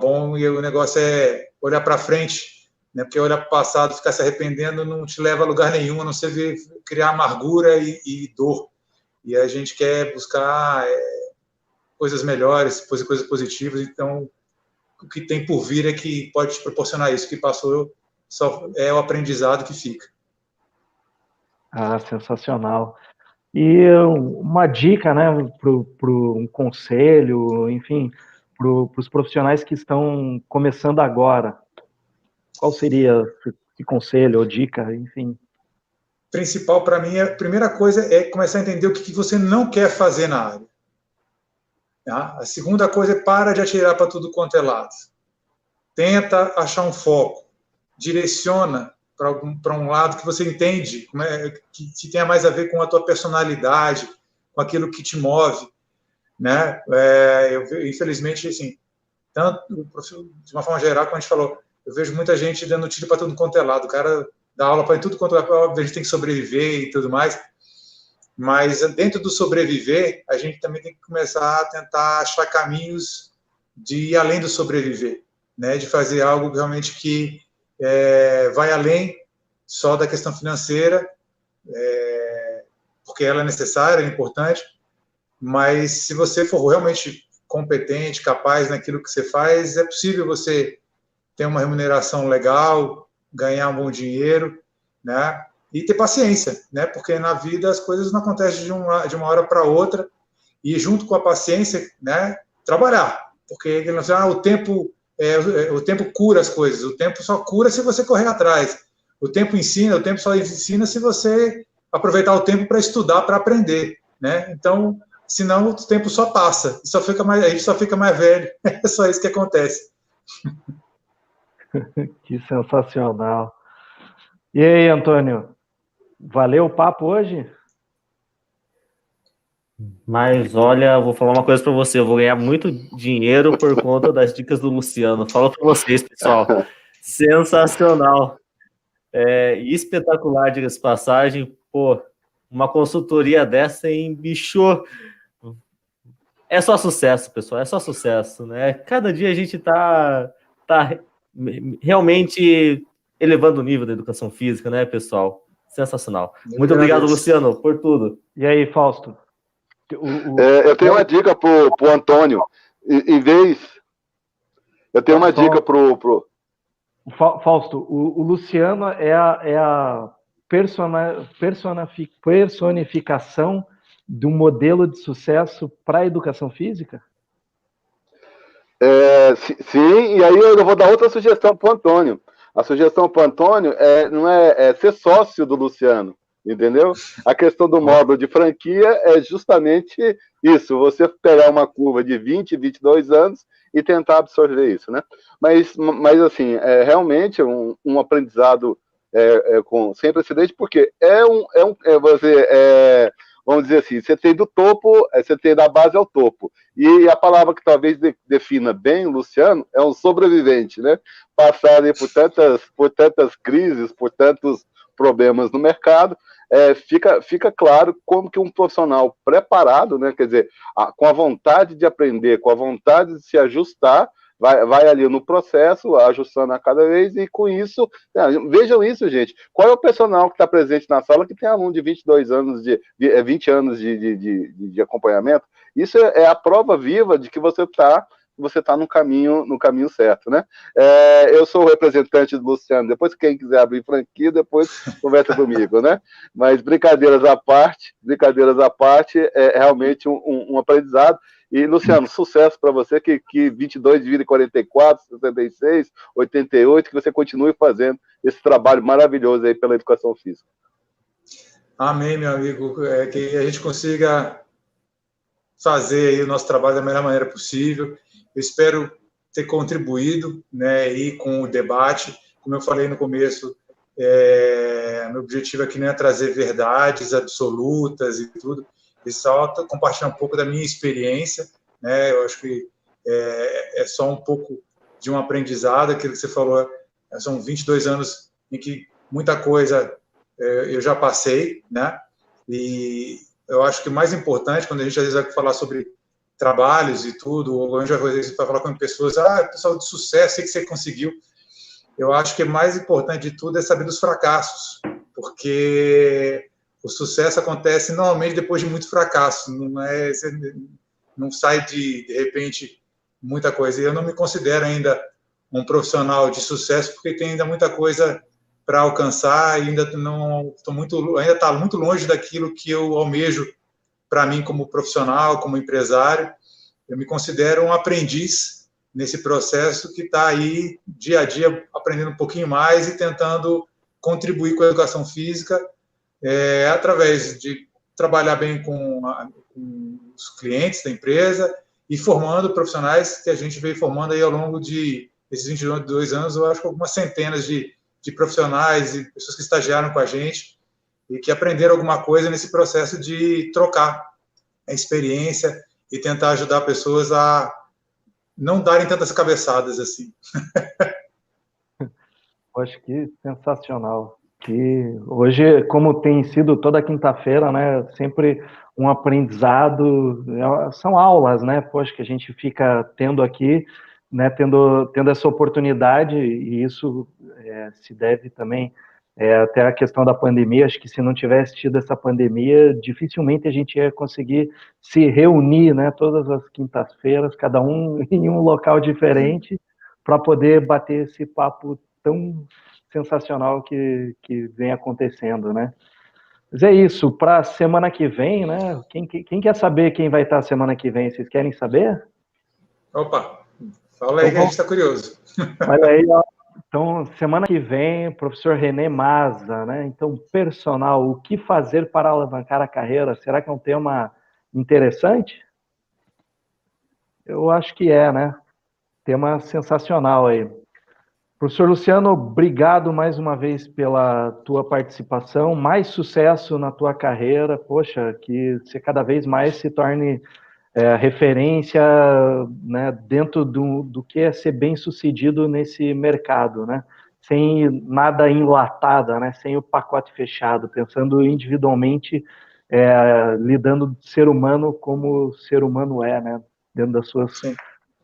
bom, e o negócio é olhar para frente, né? Porque olhar para o passado, ficar se arrependendo, não te leva a lugar nenhum, a não ser criar amargura e dor. E a gente quer buscar coisas melhores, coisas positivas. Então, o que tem por vir é que pode te proporcionar isso. O que passou só é o aprendizado que fica. Ah, sensacional. E uma dica, né, um conselho, enfim, para os profissionais que estão começando agora. Qual seria esse conselho ou dica, enfim? Principal para mim, a primeira coisa é começar a entender o que você não quer fazer na área. Tá? A segunda coisa é para de atirar para tudo quanto é lado. Tenta achar um foco. Direciona para um lado que você entende, que tenha mais a ver com a tua personalidade, com aquilo que te move, né? Infelizmente, assim, tanto de uma forma geral, como a gente falou, eu vejo muita gente dando tiro para tudo quanto é lado. O cara dá aula para tudo quanto é lado, a gente tem que sobreviver e tudo mais. Mas dentro do sobreviver, a gente também tem que começar a tentar achar caminhos de ir além do sobreviver, né? De fazer algo realmente que vai além só da questão financeira, porque ela é necessária, é importante, mas se você for realmente competente, capaz naquilo que você faz, é possível você ter uma remuneração legal, ganhar um bom dinheiro, né? E ter paciência, né? Porque na vida as coisas não acontecem de uma hora para outra, e junto com a paciência, né? Trabalhar, porque o tempo cura as coisas, o tempo só cura se você correr atrás, o tempo só ensina se você aproveitar o tempo para estudar, para aprender, né? Então, senão o tempo só passa, a gente só fica mais velho, é só isso que acontece. Que sensacional. E aí, Antônio, valeu o papo hoje? Mas olha, vou falar uma coisa para você, eu vou ganhar muito dinheiro por conta das dicas do Luciano. Falo para vocês, pessoal. Sensacional. Espetacular, diga-se de passagem. Pô, uma consultoria dessa, hein, bicho? É só sucesso, pessoal, é só sucesso, né? Cada dia a gente tá realmente elevando o nível da educação física, né, pessoal? Sensacional. Muito obrigado, Luciano, por tudo. E aí, Fausto? Eu tenho uma dica pro Antônio. Em vez... Eu tenho uma dica pro... Fausto, o Luciano é a personificação de um modelo de sucesso para a educação física? Sim, e aí eu vou dar outra sugestão para o Antônio. A sugestão para o Antônio não é ser sócio do Luciano, entendeu? A questão do módulo de franquia é justamente isso, você pegar uma curva de 20, 22 anos e tentar absorver isso, né? Mas assim, é realmente um aprendizado sem precedente, porque vamos dizer assim, você tem do topo, você tem da base ao topo. E a palavra que talvez defina bem o Luciano é um sobrevivente, né? Passar ali por tantas crises, por tantos problemas no mercado, fica claro como que um profissional preparado, né? Quer dizer, com a vontade de aprender, com a vontade de se ajustar, vai ali no processo, ajustando a cada vez, e com isso, vejam isso, gente. Qual é o personal que está presente na sala que tem aluno de 22 anos, 20 anos de acompanhamento? Isso é a prova viva de que você está no caminho certo, né? Eu sou o representante do Luciano, depois quem quiser abrir franquia, depois conversa comigo, né? Mas brincadeiras à parte, é realmente um aprendizado. E, Luciano, sucesso para você, que 22 divide 44, 66, 88, que você continue fazendo esse trabalho maravilhoso aí pela educação física. Amém, meu amigo. Que a gente consiga fazer aí o nosso trabalho da melhor maneira possível. Eu espero ter contribuído, né, aí com o debate. Como eu falei no começo, meu objetivo aqui não é trazer verdades absolutas e tudo, e só compartilhar um pouco da minha experiência, né? Eu acho que é só um pouco de um aprendizado, aquilo que você falou, são 22 anos em que muita coisa eu já passei, né? E eu acho que o mais importante, quando a gente às vezes vai falar sobre trabalhos e tudo, ou a gente às vezes vai falar com pessoas, pessoal de sucesso, sei que você conseguiu. Eu acho que o mais importante de tudo é saber dos fracassos, porque o sucesso acontece normalmente depois de muito fracasso, você não sai de repente muita coisa. E eu não me considero ainda um profissional de sucesso, porque tem ainda muita coisa para alcançar e ainda está muito longe daquilo que eu almejo para mim como profissional, como empresário. Eu me considero um aprendiz nesse processo que está aí dia a dia aprendendo um pouquinho mais e tentando contribuir com a educação física através de trabalhar bem com os clientes da empresa e formando profissionais que a gente veio formando aí ao longo desses 22 anos, eu acho que algumas centenas de profissionais e pessoas que estagiaram com a gente e que aprenderam alguma coisa nesse processo de trocar a experiência e tentar ajudar pessoas a não darem tantas cabeçadas assim. Acho que sensacional. Que hoje, como tem sido toda quinta-feira, né, sempre um aprendizado, são aulas, né, poxa, que a gente fica tendo aqui, né, tendo essa oportunidade, e isso se deve também até a questão da pandemia. Acho que se não tivesse tido essa pandemia, dificilmente a gente ia conseguir se reunir, né, todas as quintas-feiras, cada um em um local diferente, para poder bater esse papo tão sensacional que vem acontecendo, né? Mas é isso, para a semana que vem, né? Quem quer saber quem vai estar semana que vem? Vocês querem saber? Opa, fala aí, então, que a gente está curioso. Olha aí, ó. Então, semana que vem, professor René Maza, né? Então, personal, o que fazer para alavancar a carreira? Será que é um tema interessante? Eu acho que né? Tema sensacional aí. Professor Luciano, obrigado mais uma vez pela tua participação, mais sucesso na tua carreira, poxa, que você cada vez mais se torne referência, né, dentro do que é ser bem-sucedido nesse mercado, né, sem nada enlatada, né, sem o pacote fechado, pensando individualmente, lidando ser humano como o ser humano né, dentro das suas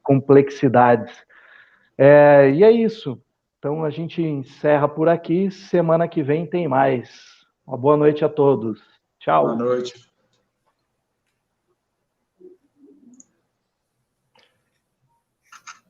complexidades. E é isso. Então a gente encerra por aqui. Semana que vem tem mais. Uma boa noite a todos. Tchau. Boa noite.